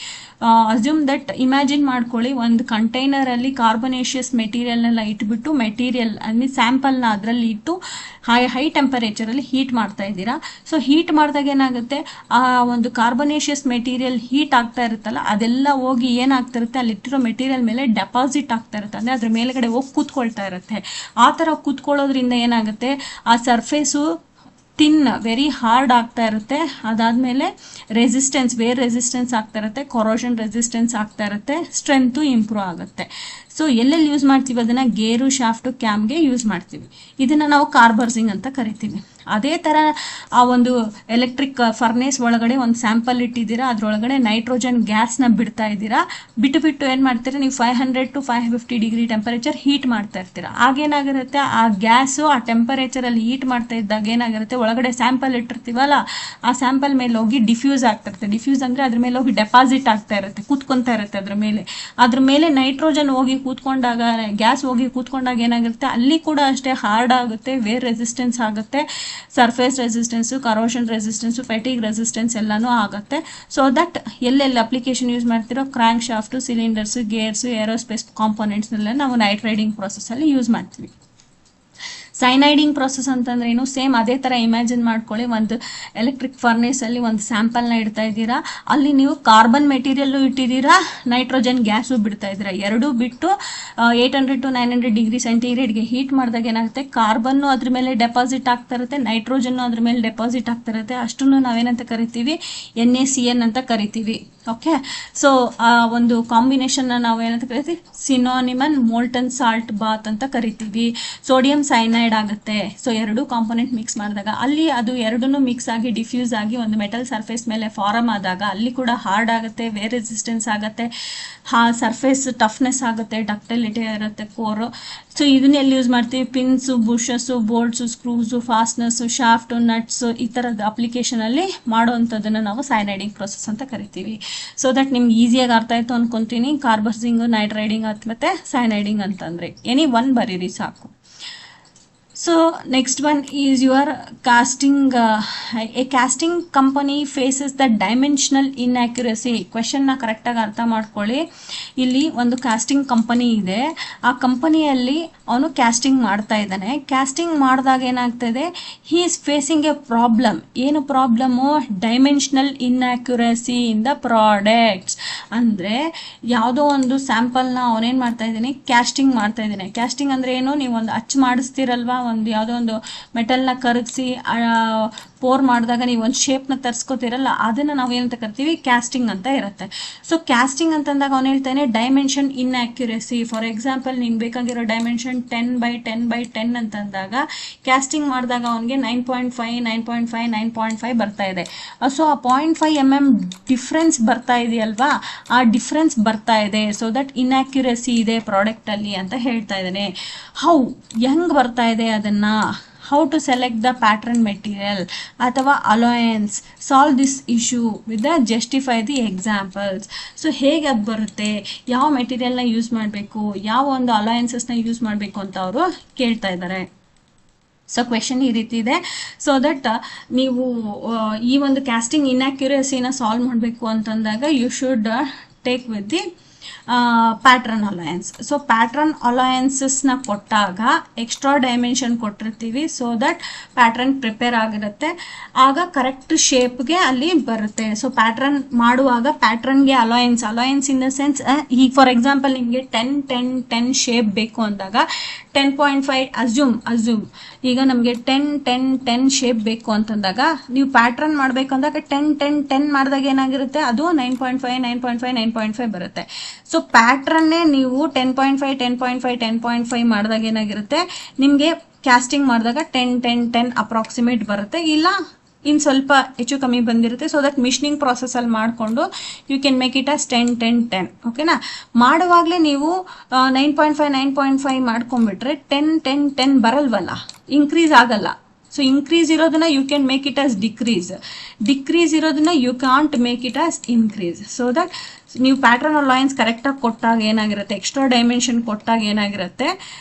ಅಸ್ಯೂಮ್ ದಟ್, ಇಮ್ಯಾಜಿನ್ ಮಾಡ್ಕೊಳ್ಳಿ, ಒಂದು ಕಂಟೈನರಲ್ಲಿ ಕಾರ್ಬನೇಷಿಯಸ್ ಮೆಟೀರಿಯಲ್ನೆಲ್ಲ ಇಟ್ಬಿಟ್ಟು ಮೆಟೀರಿಯಲ್ ಐ ಮೀನ್ ಸ್ಯಾಂಪಲ್ನ ಅದರಲ್ಲಿ ಇಟ್ಟು ಹೈ ಟೆಂಪರೇಚರಲ್ಲಿ ಹೀಟ್ ಮಾಡ್ತಾ ಇದ್ದೀರಾ. ಸೊ ಹೀಟ್ ಮಾಡಿದಾಗ ಏನಾಗುತ್ತೆ? ಆ ಒಂದು ಕಾರ್ಬನೇಷಿಯಸ್ ಮೆಟೀರಿಯಲ್ ಹೀಟ್ ಆಗ್ತಾ ಇರುತ್ತಲ್ಲ, ಅದೆಲ್ಲ ಹೋಗಿ ಏನಾಗ್ತಿರುತ್ತೆ? ಅಲ್ಲಿಟ್ಟಿರೋ ಮೆಟೀರಿಯಲ್ ಮೇಲೆ ಡೆಪಾಸಿಟ್ ಆಗ್ತಾ ಇರುತ್ತೆ, ಅಂದರೆ ಅದ್ರ ಮೇಲ್ಗಡೆ ಹೋಗಿ ಕೂತ್ಕೊಳ್ತಾ ಇರುತ್ತೆ. ಆ ಥರ ಕೂತ್ಕೊಳ್ಳೋದ್ರಿಂದ ಏನಾಗುತ್ತೆ? ಆ ಸರ್ಫೇಸು ತಿನ್ ವೆರಿ ಹಾರ್ಡ್ ಆಗ್ತಾ ಇರುತ್ತೆ. ಅದಾದಮೇಲೆ ರೆಸಿಸ್ಟೆನ್ಸ್, ವೇರ್ ರೆಸಿಸ್ಟೆನ್ಸ್ ಆಗ್ತಾ ಇರುತ್ತೆ, ಕೊರೋಷನ್ ರೆಸಿಸ್ಟೆನ್ಸ್ ಆಗ್ತಾ ಇರುತ್ತೆ, ಸ್ಟ್ರೆಂತು ಇಂಪ್ರೂವ್ ಆಗುತ್ತೆ. ಸೊ ಎಲ್ಲೆಲ್ಲಿ ಯೂಸ್ ಮಾಡ್ತೀವಿ ಅದನ್ನು? ಗೇರು, ಶಾಫ್ಟು, ಕ್ಯಾಮ್ಗೆ ಯೂಸ್ ಮಾಡ್ತೀವಿ. ಇದನ್ನು ನಾವು ಕಾರ್ಬರ್ಜಿಂಗ್ ಅಂತ ಕರಿತೀವಿ. ಅದೇ ಥರ ಆ ಒಂದು ಎಲೆಕ್ಟ್ರಿಕ್ ಫರ್ನೇಸ್ ಒಳಗಡೆ ಒಂದು ಸ್ಯಾಂಪಲ್ ಇಟ್ಟಿದ್ದೀರಾ, ಅದರೊಳಗಡೆ ನೈಟ್ರೋಜನ್ ಗ್ಯಾಸ್ನ ಬಿಡ್ತಾ ಇದ್ದೀರಾ. ಬಿಟ್ಟು ಏನು ಮಾಡ್ತೀರಾ? ನೀವು 500 to 550 ಡಿಗ್ರಿ ಟೆಂಪರೇಚರ್ ಹೀಟ್ ಮಾಡ್ತಾ ಇರ್ತೀರಾ. ಆಗೇನಾಗಿರುತ್ತೆ? ಆ ಗ್ಯಾಸು ಆ ಟೆಂಪರೇಚರಲ್ಲಿ ಹೀಟ್ ಮಾಡ್ತಾ ಇದ್ದಾಗ ಏನಾಗಿರುತ್ತೆ? ಒಳಗಡೆ ಸ್ಯಾಂಪಲ್ ಇಟ್ಟಿರ್ತೀವಲ್ಲ, ಆ ಸ್ಯಾಂಪಲ್ ಮೇಲೆ ಹೋಗಿ ಡಿಫ್ಯೂಸ್ ಆಗ್ತಾ ಇರುತ್ತೆ. ಡಿಫ್ಯೂಸ್ ಅಂದರೆ ಅದ್ರ ಮೇಲೆ ಹೋಗಿ ಡೆಪಾಸಿಟ್ ಆಗ್ತಾ ಇರುತ್ತೆ, ಕೂತ್ಕೊತಾ ಇರುತ್ತೆ ಅದ್ರ ಮೇಲೆ ನೈಟ್ರೋಜನ್ ಹೋಗಿ ಕೂತ್ಕೊಂಡಾಗ, ಗ್ಯಾಸ್ ಹೋಗಿ ಕೂತ್ಕೊಂಡಾಗ ಏನಾಗಿರುತ್ತೆ? ಅಲ್ಲಿ ಕೂಡ ಅಷ್ಟೇ ಹಾರ್ಡ್ ಆಗುತ್ತೆ, ವೇರ್ ರೆಸಿಸ್ಟೆನ್ಸ್ ಆಗುತ್ತೆ, surface resistance, corrosion resistance, fatigue resistance ಎಲ್ಲನೂ ಆಗುತ್ತೆ. ಸೊ ದಟ್ ಎಲ್ಲೆಲ್ಲಿ ಅಪ್ಲಿಕೇಶನ್ ಯೂಸ್ ಮಾಡ್ತಿರೋ crank shaft, cylinders, gears, aerospace ಕಾಂಪೊನೆಂಟ್ಸ್ನೆಲ್ಲ ನಾವು ನೈಟ್ ರೈಡಿಂಗ್ ಪ್ರಾಸೆಸ್ಸಲ್ಲಿ ಯೂಸ್ ಮಾಡ್ತೀವಿ. ಸೈನೈಡಿಂಗ್ ಪ್ರಾಸೆಸ್ ಅಂತಂದ್ರೆ ಏನು? ಸೇಮ್ ಅದೇ ಥರ ಇಮ್ಯಾಜಿನ್ ಮಾಡ್ಕೊಳ್ಳಿ, ಒಂದು ಎಲೆಕ್ಟ್ರಿಕ್ ಫರ್ನೇಸಲ್ಲಿ ಒಂದು ಸ್ಯಾಂಪಲ್ನ ಇಡ್ತಾ ಇದ್ದೀರಾ, ಅಲ್ಲಿ ನೀವು ಕಾರ್ಬನ್ ಮೆಟೀರಿಯಲ್ಲು ಇಟ್ಟಿದ್ದೀರಾ, ನೈಟ್ರೋಜನ್ ಗ್ಯಾಸು ಬಿಡ್ತಾ ಇದ್ದೀರಾ. ಎರಡೂ ಬಿಟ್ಟು 800 to 900 ಡಿಗ್ರಿ ಸೆಂಟಿಗ್ರೇಡ್ಗೆ ಹೀಟ್ ಮಾಡಿದಾಗ ಏನಾಗುತ್ತೆ? ಕಾರ್ಬನ್ನು ಅದ್ರ ಮೇಲೆ ಡೆಪಾಸಿಟ್ ಆಗ್ತಾ ಇರುತ್ತೆ, ನೈಟ್ರೋಜನ್ನು ಅದ್ರ ಮೇಲೆ ಡೆಪಾಸಿಟ್ ಆಗ್ತಾ ಇರುತ್ತೆ. ಅಷ್ಟನ್ನು ನಾವೇನಂತ ಕರಿತೀವಿ? NaCN ಅಂತ ಕರಿತೀವಿ. ಓಕೆ, ಸೊ ಆ ಒಂದು ಕಾಂಬಿನೇಷನ್ನ ನಾವು ಏನಂತ ಕರಿತೀವಿ? ಸಿನೋನಿಮನ್ ಮೋಲ್ಟನ್ ಸಾಲ್ಟ್ ಬಾತ್ ಅಂತ ಕರಿತೀವಿ. ಸೋಡಿಯಂ ಸೈನೈಡ್ ಆಗುತ್ತೆ. ಸೊ ಎರಡೂ ಕಾಂಪೊನೆಂಟ್ ಮಿಕ್ಸ್ ಮಾಡಿದಾಗ ಅಲ್ಲಿ ಅದು ಎರಡೂ ಮಿಕ್ಸ್ ಆಗಿ ಡಿಫ್ಯೂಸ್ ಆಗಿ ಒಂದು ಮೆಟಲ್ ಸರ್ಫೇಸ್ ಮೇಲೆ ಫಾರಮ್ ಆದಾಗ ಅಲ್ಲಿ ಕೂಡ ಹಾರ್ಡ್ ಆಗುತ್ತೆ, ವೇರ್ ರೆಸಿಸ್ಟೆನ್ಸ್ ಆಗುತ್ತೆ, ಸರ್ಫೇಸ್ ಟಫ್ನೆಸ್ ಆಗುತ್ತೆ, ಡಕ್ಟಿಲಿಟಿ ಇರುತ್ತೆ ಕೋರು. ಸೊ ಇದನ್ನ ಎಲ್ಲಿ ಯೂಸ್ ಮಾಡ್ತೀವಿ? ಪಿನ್ಸು, ಬುಷಸ್ಸು, ಬೋಲ್ಟ್ಸು, ಸ್ಕ್ರೂಸು, ಫಾಸ್ಟ್ನರ್ಸು, ಶಾಫ್ಟು, ನಟ್ಸು, ಈ ಥರದ ಅಪ್ಲಿಕೇಶನಲ್ಲಿ ಮಾಡೋವಂಥದ್ದನ್ನು ನಾವು ಸೈನೈಡಿಂಗ್ ಪ್ರೊಸೆಸ್ ಅಂತ ಕರಿತೀವಿ. ಸೊ ದಟ್ ನಿಮ್ಗೆ ಈಸಿಯಾಗಿ ಅರ್ಥ ಆಯಿತು ಅನ್ಕೊಂತೀನಿ. ಕಾರ್ಬರ್ಜಿಂಗು, ನೈಟ್ ರೈಡಿಂಗ್ ಮತ್ತು ಸೈನೈಡಿಂಗ್ ಅಂತಂದರೆ ಎನಿ ಒನ್ ಬರೀರಿ ಸಾಕು. So next one is your casting. A casting company faces the dimensional inaccuracy. Question ನ ಕರೆಕ್ಟ್ ಆಗಿ ಅರ್ಥ ಮಾಡ್ಕೊಳ್ಳಿ. ಇಲ್ಲಿ ಒಂದು ಕಾಸ್ಟಿಂಗ್ ಕಂಪನಿ ಇದೆ, ಆ ಕಂಪನಿಯಲ್ಲಿ ಅವನು ಕ್ಯಾಸ್ಟಿಂಗ್ ಮಾಡ್ತಾ ಇದ್ದಾನೆ. ಕ್ಯಾಸ್ಟಿಂಗ್ ಮಾಡಿದಾಗ ಏನಾಗ್ತದೆ, he is facing a problem. ಏನು problem? Dimensional inaccuracy in the products. ಅಂದರೆ ಯಾವುದೋ ಒಂದು ಸ್ಯಾಂಪಲ್ನ ಅವನೇನು ಮಾಡ್ತಾ ಇದ್ದಾನೆ, ಕ್ಯಾಸ್ಟಿಂಗ್ ಮಾಡ್ತಾ ಇದ್ದಾನೆ. ಕ್ಯಾಸ್ಟಿಂಗ್ ಅಂದರೆ ಏನು? ನೀವು ಒಂದು ಅಚ್ಚು ಮಾಡಿಸ್ತೀರಲ್ವಾ, ಒಂದು ಯಾವುದೋ ಒಂದು ಮೆಟಲ್ನ ಕರಗಿಸಿ ಪೋರ್ ಮಾಡಿದಾಗ ನೀವು ಒಂದು ಶೇಪ್ನ ತರಿಸ್ಕೋತೀರಲ್ಲ, ಅದನ್ನು ನಾವು ಏನಂತ ಕರಿತೀವಿ? ಕ್ಯಾಸ್ಟಿಂಗ್ ಅಂತ ಇರುತ್ತೆ. ಸೊ ಕ್ಯಾಸ್ಟಿಂಗ್ ಅಂತಂದಾಗ ಅವನು ಹೇಳ್ತಾನೆ ಡೈಮೆನ್ಷನ್ ಇನ್ಆಕ್ಯುರಸಿ. ಫಾರ್ ಎಕ್ಸಾಂಪಲ್ ನಿಮ್ಗೆ ಬೇಕಾಗಿರೋ ಡೈಮೆನ್ಷನ್ 10x10x10 ಅಂತಂದಾಗ ಕ್ಯಾಸ್ಟಿಂಗ್ ಮಾಡಿದಾಗ ಅವನಿಗೆ 9.5 9.5 9.5 ಬರ್ತಾ ಇದೆ. ಸೊ ಆ 0.5 mm ಡಿಫ್ರೆನ್ಸ್ ಬರ್ತಾ ಇದೆಯಲ್ವಾ, ಆ ಡಿಫ್ರೆನ್ಸ್ ಬರ್ತಾ ಇದೆ. ಸೊ ದಟ್ ಇನ್ಆಕ್ಯುರಸಿ ಇದೆ ಪ್ರಾಡಕ್ಟಲ್ಲಿ ಅಂತ ಹೇಳ್ತಾ ಇದ್ದಾನೆ. ಹೆಂಗ್ ಬರ್ತಾ ಇದೆ ಅದನ್ನ? How to select the pattern material ಅಥವಾ allowance, solve this issue with the justify the examples. So ಹೇಗೆ ಅದು ಬರುತ್ತೆ, ಯಾವ ಮೆಟೀರಿಯಲ್ನ ಯೂಸ್ ಮಾಡಬೇಕು, ಯಾವ ಒಂದು ಅಲಾಯನ್ಸಸ್ನ ಯೂಸ್ ಮಾಡಬೇಕು ಅಂತ ಅವರು ಕೇಳ್ತಾ ಇದ್ದಾರೆ. ಸೊ ಕ್ವೆಶನ್ ಈ ರೀತಿ ಇದೆ. ಸೊ ದಟ್ ನೀವು ಈ ಒಂದು ಕ್ಯಾಸ್ಟಿಂಗ್ ಇನ್ಆಕ್ಯುರಸಿನ ಸಾಲ್ವ್ ಮಾಡಬೇಕು ಅಂತಂದಾಗ you should take with the pattern allowance. So pattern ಅಲಯನ್ಸಸ್ನ ಕೊಟ್ಟಾಗ ಎಕ್ಸ್ಟ್ರಾ ಡೈಮೆನ್ಷನ್ ಕೊಟ್ಟಿರ್ತೀವಿ, ಸೊ ದಟ್ ಪ್ಯಾಟ್ರನ್ ಪ್ರಿಪೇರ್ ಆಗಿರುತ್ತೆ, ಆಗ ಕರೆಕ್ಟ್ ಶೇಪ್ಗೆ ಅಲ್ಲಿ ಬರುತ್ತೆ. ಸೊ ಪ್ಯಾಟ್ರನ್ ಮಾಡುವಾಗ ಪ್ಯಾಟ್ರನ್ಗೆ ಅಲಯನ್ಸ್ ಇನ್ ದ ಸೆನ್ಸ್, ಈಗ ಫಾರ್ ಎಕ್ಸಾಂಪಲ್ ನಿಮಗೆ 10x10x10 ಶೇಪ್ ಬೇಕು ಅಂದಾಗ 10.5 ಅಸ್ಯೂಮ್ ಈಗ ನಮಗೆ 10x10x10 ಶೇಪ್ ಬೇಕು ಅಂತಂದಾಗ ನೀವು ಪ್ಯಾಟ್ರನ್ ಮಾಡಬೇಕು ಅಂದಾಗ 10x10x10 ಮಾಡಿದಾಗ ಏನಾಗಿರುತ್ತೆ, ಅದು 9.5 9.5 9.5 ಬರುತ್ತೆ. ಸೊ ಪ್ಯಾಟ್ರನ್ನೇ ನೀವು 10.5 10.5 10.5 ಮಾಡಿದಾಗ ಏನಾಗಿರುತ್ತೆ, ನಿಮಗೆ ಕ್ಯಾಸ್ಟಿಂಗ್ ಮಾಡಿದಾಗ 10x10x10 ಅಪ್ರಾಕ್ಸಿಮೇಟ್ ಬರುತ್ತೆ, ಇಲ್ಲ ಇನ್ನು ಸ್ವಲ್ಪ ಹೆಚ್ಚು ಕಮ್ಮಿ ಬಂದಿರುತ್ತೆ. ಸೊ ದಟ್ ಮಿಷನಿಂಗ್ ಪ್ರಾಸೆಸಲ್ಲಿ ಮಾಡಿಕೊಂಡು you can make it as 10x10x10. ಓಕೆನಾ? ಮಾಡುವಾಗಲೇ ನೀವು 9.5 9.5 ಮಾಡ್ಕೊಂಡ್ಬಿಟ್ರೆ 10x10x10 ಬರಲ್ವಲ್ಲ, ಇನ್ಕ್ರೀಸ್ ಆಗಲ್ಲ. ಸೊ ಇನ್ಕ್ರೀಸ್ ಇರೋದನ್ನ you can make it as decrease ಇರೋದನ್ನ you can't make it as increase. So that ನೀವು ಪ್ಯಾಟ್ರನ್ ಅಲಯನ್ಸ್ ಕರೆಕ್ಟಾಗಿ ಕೊಟ್ಟಾಗ ಏನಾಗಿರುತ್ತೆ, ಎಕ್ಸ್ಟ್ರಾ ಡೈಮೆನ್ಷನ್ ಕೊಟ್ಟಾಗ ಏನಾಗಿರುತ್ತೆ,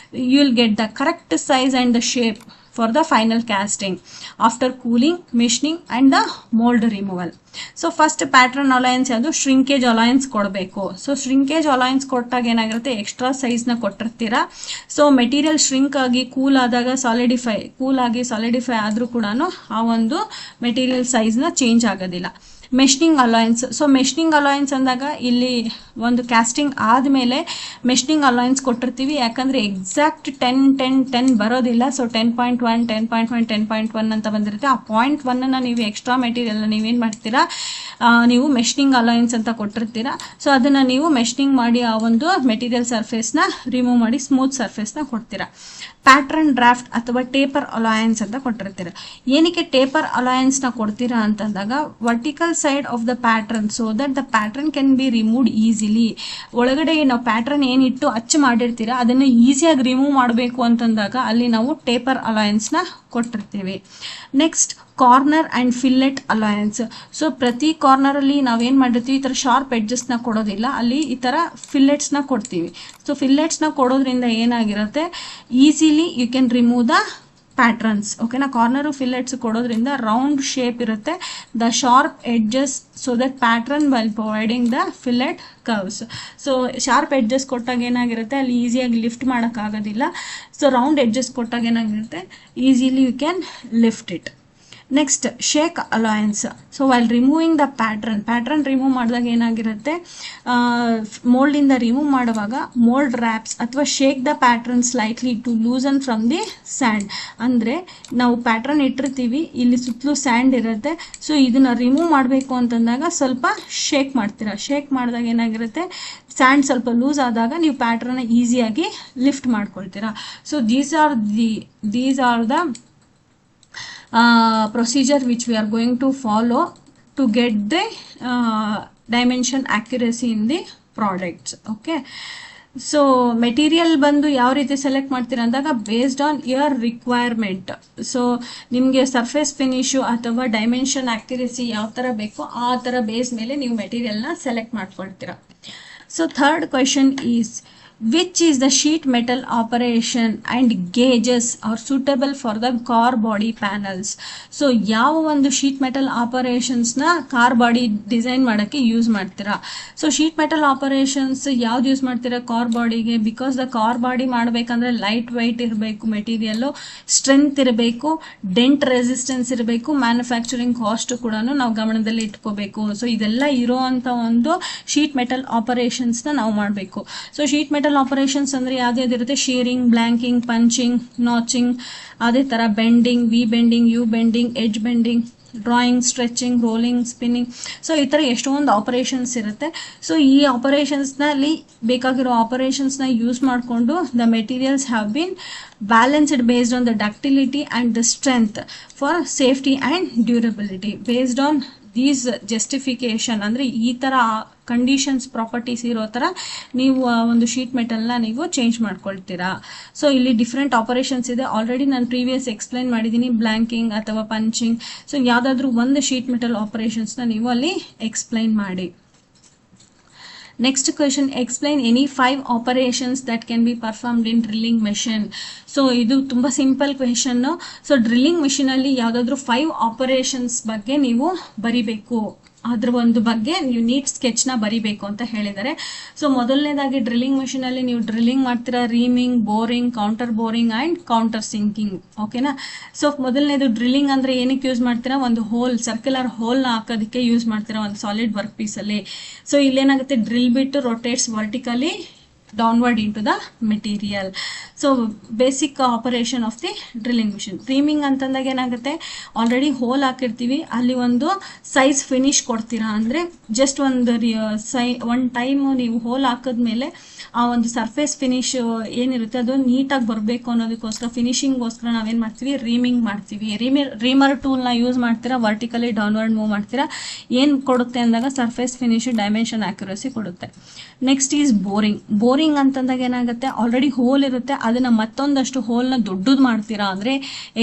you will get the correct size and the shape for the final casting after cooling, machining and the mold removal. So first pattern alliance ಯಾವುದು, shrinkage alliance ಕೊಡಬೇಕು. So shrinkage alliance ಕೊಟ್ಟಾಗ ಏನಾಗಿರುತ್ತೆ, extra ಸೈಜ್ನ ಕೊಟ್ಟಿರ್ತೀರಾ. So material shrink ಆಗಿ cool solidify ಆದರೂ ಕೂಡ ಆ ಒಂದು material ಸೈಜ್ನ change ಆಗೋದಿಲ್ಲ. ಮೆಷನಿಂಗ್ ಅಲಾಯನ್ಸ್. ಸೊ ಮೆಷನಿಂಗ್ ಅಲಾಯನ್ಸ್ ಅಂದಾಗ ಇಲ್ಲಿ ಒಂದು ಕ್ಯಾಸ್ಟಿಂಗ್ ಆದಮೇಲೆ ಮೆಷನಿಂಗ್ ಅಲಾಯನ್ಸ್ ಕೊಟ್ಟಿರ್ತೀವಿ, ಯಾಕಂದರೆ ಎಕ್ಸಾಕ್ಟ್ 10x10x10 ಬರೋದಿಲ್ಲ. ಸೊ 10.1 10.1 10.1 ಅಂತ ಬಂದಿರುತ್ತೆ. ಆ 0.1 ನೀವು ಎಕ್ಸ್ಟ್ರಾ ಮೆಟೀರಿಯಲ್ನ ನೀವೇನು ಮಾಡ್ತೀರಾ, ನೀವು ಮೆಷನಿಂಗ್ ಅಲಾಯನ್ಸ್ ಅಂತ ಕೊಟ್ಟಿರ್ತೀರಾ. ಸೊ ಅದನ್ನು ನೀವು ಮೆಷನಿಂಗ್ ಮಾಡಿ ಆ ಒಂದು ಮೆಟೀರಿಯಲ್ ಸರ್ಫೇಸ್ನ ರಿಮೂವ್ ಮಾಡಿ ಸ್ಮೂತ್ ಸರ್ಫೇಸ್ನ ಕೊಡ್ತೀರಾ. ಪ್ಯಾಟ್ರನ್ ಡ್ರಾಫ್ಟ್ ಅಥವಾ ಟೇಪರ್ ಅಲಾಯನ್ಸ್ ಅಂತ ಕೊಟ್ಟಿರ್ತೀರ. ಏನಕ್ಕೆ ಟೇಪರ್ ಅಲಾಯನ್ಸ್ನ ಕೊಡ್ತೀರಾ ಅಂತಂದಾಗ vertical side of the pattern, so that the pattern can be removed easily. ಒಳಗಡೆ ನಾವು ಪ್ಯಾಟ್ರನ್ ಏನಿಟ್ಟು ಅಚ್ಚು ಮಾಡಿರ್ತೀರಾ ಅದನ್ನು ಈಸಿಯಾಗಿ ರಿಮೂವ್ ಮಾಡಬೇಕು ಅಂತಂದಾಗ ಅಲ್ಲಿ ನಾವು ಟೇಪರ್ ಅಲಾಯನ್ಸ್ನ ಕೊಟ್ಟಿರ್ತೀವಿ. Next corner and ಫಿಲ್ಲೆಟ್ alliance. So ಪ್ರತಿ ಕಾರ್ನರಲ್ಲಿ ನಾವೇನು ಮಾಡಿರ್ತೀವಿ, ಈ ಥರ ಶಾರ್ಪ್ ಎಡ್ಜಸ್ನ ಕೊಡೋದಿಲ್ಲ, ಅಲ್ಲಿ ಈ ಥರ ಫಿಲ್ಲೆಟ್ಸ್ನ ಕೊಡ್ತೀವಿ. ಸೊ ಫಿಲ್ಲೆಟ್ಸ್ನ ಕೊಡೋದ್ರಿಂದ ಏನಾಗಿರುತ್ತೆ, easily you can remove the patterns. ಓಕೆನಾ? ಕಾರ್ನರು ಫಿಲ್ಲೆಟ್ಸ್ ಕೊಡೋದ್ರಿಂದ ರೌಂಡ್ ಶೇಪ್ ಇರುತ್ತೆ, the sharp edges, so that pattern while providing the fillet curves. So sharp edges ಕೊಟ್ಟಾಗ ಏನಾಗಿರುತ್ತೆ, ಅಲ್ಲಿ ಈಸಿಯಾಗಿ ಲಿಫ್ಟ್ ಮಾಡೋಕ್ಕಾಗೋದಿಲ್ಲ. ಸೊ ರೌಂಡ್ ಎಡ್ಜಸ್ ಕೊಟ್ಟಾಗ ಏನಾಗಿರುತ್ತೆ, easily you can lift it. Next shake allowance. So while removing the pattern remove ಮಾಡಿದಾಗ ಏನಾಗಿರುತ್ತೆ, ಮೋಲ್ಡಿಂದ ರಿಮೂವ್ ಮಾಡುವಾಗ ಮೋಲ್ಡ್ ರ್ಯಾಪ್ಸ್ ಅಥವಾ shake the pattern slightly to loosen from the sand. ಅಂದರೆ ನಾವು ಪ್ಯಾಟ್ರನ್ ಇಟ್ಟಿರ್ತೀವಿ, ಇಲ್ಲಿ ಸುತ್ತಲೂ ಸ್ಯಾಂಡ್ ಇರುತ್ತೆ. ಸೊ ಇದನ್ನು ರಿಮೂವ್ ಮಾಡಬೇಕು ಅಂತಂದಾಗ ಸ್ವಲ್ಪ ಶೇಕ್ ಮಾಡ್ತೀರಾ. ಶೇಕ್ ಮಾಡಿದಾಗ ಏನಾಗಿರುತ್ತೆ, ಸ್ಯಾಂಡ್ ಸ್ವಲ್ಪ ಲೂಸ್ ಆದಾಗ ನೀವು ಪ್ಯಾಟ್ರನ್ನ ಈಸಿಯಾಗಿ ಲಿಫ್ಟ್ ಮಾಡ್ಕೊಳ್ತೀರಾ. So these are the procedure which we are going to follow to get the dimension accuracy in the products. Okay, so material ಬಂದು ಯಾವ ರೀತಿ ಸೆಲೆಕ್ಟ್ ಮಾಡ್ತೀರಾ ಅಂದಾಗ based on your requirement. So ನಿಮಗೆ ಸರ್ಫೇಸ್ ಫಿನಿಶು ಅಥವಾ dimension accuracy ಯಾವ ಥರ ಬೇಕೋ ಆ ಥರ ಬೇಸ್ ಮೇಲೆ ನೀವು ಮೆಟೀರಿಯಲ್ನ ಸೆಲೆಕ್ಟ್ ಮಾಡ್ಕೊಳ್ತೀರಾ. So third question is, which is the sheet metal operation and gauges are suitable for the car body panels. So ಯಾವ ಒಂದು ಶೀಟ್ ಮೆಟಲ್ ಆಪರೇಷನ್ಸ್ನ ಕಾರ್ ಬಾಡಿ ಡಿಸೈನ್ ಮಾಡೋಕ್ಕೆ ಯೂಸ್ ಮಾಡ್ತೀರಾ? ಸೊ ಶೀಟ್ ಮೆಟಲ್ ಆಪರೇಷನ್ಸ್ ಯಾವ್ದು use ಮಾಡ್ತೀರಾ car ಬಾಡಿಗೆ? Because the car body ಮಾಡಬೇಕಂದ್ರೆ light weight ಇರಬೇಕು, ಮೆಟೀರಿಯಲ್ಲು ಸ್ಟ್ರೆಂತ್ ಇರಬೇಕು, ಡೆಂಟ್ ರೆಸಿಸ್ಟೆನ್ಸ್ ಇರಬೇಕು, ಮ್ಯಾನುಫ್ಯಾಕ್ಚರಿಂಗ್ ಕಾಸ್ಟ್ ಕೂಡ ನಾವು ಗಮನದಲ್ಲಿ ಇಟ್ಕೋಬೇಕು. ಸೊ ಇದೆಲ್ಲ ಇರೋ ಅಂತ ಒಂದು ಶೀಟ್ ಮೆಟಲ್ ಆಪರೇಷನ್ಸ್ನ ನಾವು ಮಾಡಬೇಕು. ಸೊ ಶೀಟ್ ಮೆಟಲ್ ಆಪರೇಷನ್ಸ್ ಅಂದರೆ ಯಾವ್ದಿರುತ್ತೆ? ಶೀರಿಂಗ್, ಬ್ಲ್ಯಾಂಕಿಂಗ್, ಪಂಚಿಂಗ್, ನಾಚಿಂಗ್, ಅದೇ ಥರ bending, V bending, U bending, edge bending, drawing, stretching, rolling, spinning. So ಈ ಥರ ಎಷ್ಟೊಂದು ಆಪರೇಷನ್ಸ್ ಇರುತ್ತೆ. ಸೊ ಈ ಆಪರೇಷನ್ಸ್ನಲ್ಲಿ ಬೇಕಾಗಿರೋ ಆಪರೇಷನ್ಸ್ನ ಯೂಸ್ ಮಾಡಿಕೊಂಡು the materials have been balanced based on the ductility and the strength for safety and durability. Based on these justification ಅಂದರೆ ಈ ಥರ ಕಂಡೀಷನ್ಸ್ ಪ್ರಾಪರ್ಟೀಸ್ ಇರೋ ಥರ ನೀವು ಒಂದು ಶೀಟ್ ಮೆಟಲ್ನ ನೀವು ಚೇಂಜ್ ಮಾಡ್ಕೊಳ್ತೀರಾ. ಸೊ ಇಲ್ಲಿ ಡಿಫ್ರೆಂಟ್ ಆಪರೇಷನ್ಸ್ ಇದೆ. ಆಲ್ರೆಡಿ ನಾನು ಪ್ರೀವಿಯಸ್ ಎಕ್ಸ್ಪ್ಲೈನ್ ಮಾಡಿದ್ದೀನಿ, ಬ್ಲ್ಯಾಂಕಿಂಗ್ ಅಥವಾ ಪಂಚಿಂಗ್. ಸೊ ಯಾವುದಾದ್ರೂ ಒಂದು ಶೀಟ್ ಮೆಟಲ್ ಆಪರೇಷನ್ಸ್ನ ನೀವು ಅಲ್ಲಿ ಎಕ್ಸ್ಪ್ಲೈನ್ ಮಾಡಿ. Next question, explain any 5 operations that can be performed in drilling machine. So ಇದು ತುಂಬ ಸಿಂಪಲ್ ಕ್ವೆಶನ್ನು. ಸೊ ಡ್ರಿಲ್ಲಿಂಗ್ ಮಿಷಿನಲ್ಲಿ ಯಾವುದಾದ್ರೂ 5 operations ಬಗ್ಗೆ ನೀವು ಬರಿಬೇಕು, ಅದ್ರ ಒಂದು ಬಗ್ಗೆ ನೀವು ನೀಟ್ ಸ್ಕೆಚ್ನ ಬರಿಬೇಕು ಅಂತ ಹೇಳಿದ್ದಾರೆ. ಸೊ ಮೊದಲನೇದಾಗಿ ಡ್ರಿಲ್ಲಿಂಗ್ ಮಿಷಿನಲ್ಲಿ ನೀವು ಡ್ರಿಲ್ಲಿಂಗ್ ಮಾಡ್ತೀರಾ reaming, boring, counter boring and counter sinking. ಓಕೆನಾ? ಸೊ ಮೊದಲನೇದು ಡ್ರಿಲ್ಲಿಂಗ್ ಅಂದರೆ ಏನಕ್ಕೆ ಯೂಸ್ ಮಾಡ್ತೀರಾ? ಒಂದು ಹೋಲ್, ಸರ್ಕ್ಯುಲರ್ ಹೋಲ್ನ ಹಾಕೋದಕ್ಕೆ ಯೂಸ್ ಮಾಡ್ತೀರಾ ಒಂದು ಸಾಲಿಡ್ ವರ್ಕ್ ಪೀಸಲ್ಲಿ. ಸೊ ಇಲ್ಲೇನಾಗುತ್ತೆ? ಡ್ರಿಲ್ ಬಿಟ್ಟು rotates vertically downward into the material. So basic operation of the drilling machine. Reaming ಅಂತಂದಾಗ ಏನಾಗುತ್ತೆ? ಆಲ್ರೆಡಿ ಹೋಲ್ ಹಾಕಿರ್ತೀವಿ, ಅಲ್ಲಿ ಒಂದು ಸೈಜ್ ಫಿನಿಶ್ ಕೊಡ್ತೀರಾ. ಅಂದರೆ ಜಸ್ಟ್ ಒಂದು ಟೈಮು ನೀವು ಹೋಲ್ ಹಾಕಿದ್ಮೇಲೆ ಆ ಒಂದು ಸರ್ಫೇಸ್ ಫಿನಿಶ್ ಏನಿರುತ್ತೆ ಅದು ನೀಟಾಗಿ ಬರಬೇಕು ಅನ್ನೋದಕ್ಕೋಸ್ಕರ, ಫಿನಿಶಿಂಗ್ಗೋಸ್ಕರ ನಾವೇನು ಮಾಡ್ತೀವಿ? ರೀಮಿಂಗ್ ಮಾಡ್ತೀವಿ. ರೀಮರ್ ಟೂಲ್ನ ಯೂಸ್ ಮಾಡ್ತೀರಾ, ವರ್ಟಿಕಲಿ ಡೌನ್ವರ್ಡ್ ಮೂವ್ ಮಾಡ್ತೀರಾ. ಏನು ಕೊಡುತ್ತೆ ಅಂದಾಗ ಸರ್ಫೇಸ್ ಫಿನಿಶ್, ಡೈಮೆನ್ಷನ್ ಆಕ್ಯುರಸಿ ಕೊಡುತ್ತೆ. Next is boring. ಬೋರಿಂಗ್ ಅಂತಂದಾಗ ಏನಾಗುತ್ತೆ? ಆಲ್ರೆಡಿ ಹೋಲ್ ಇರುತ್ತೆ, ಅದನ್ನ ಮತ್ತೊಂದಷ್ಟು ಹೋಲ್ನ ದೊಡ್ಡದು ಮಾಡ್ತೀರಾ. ಅಂದರೆ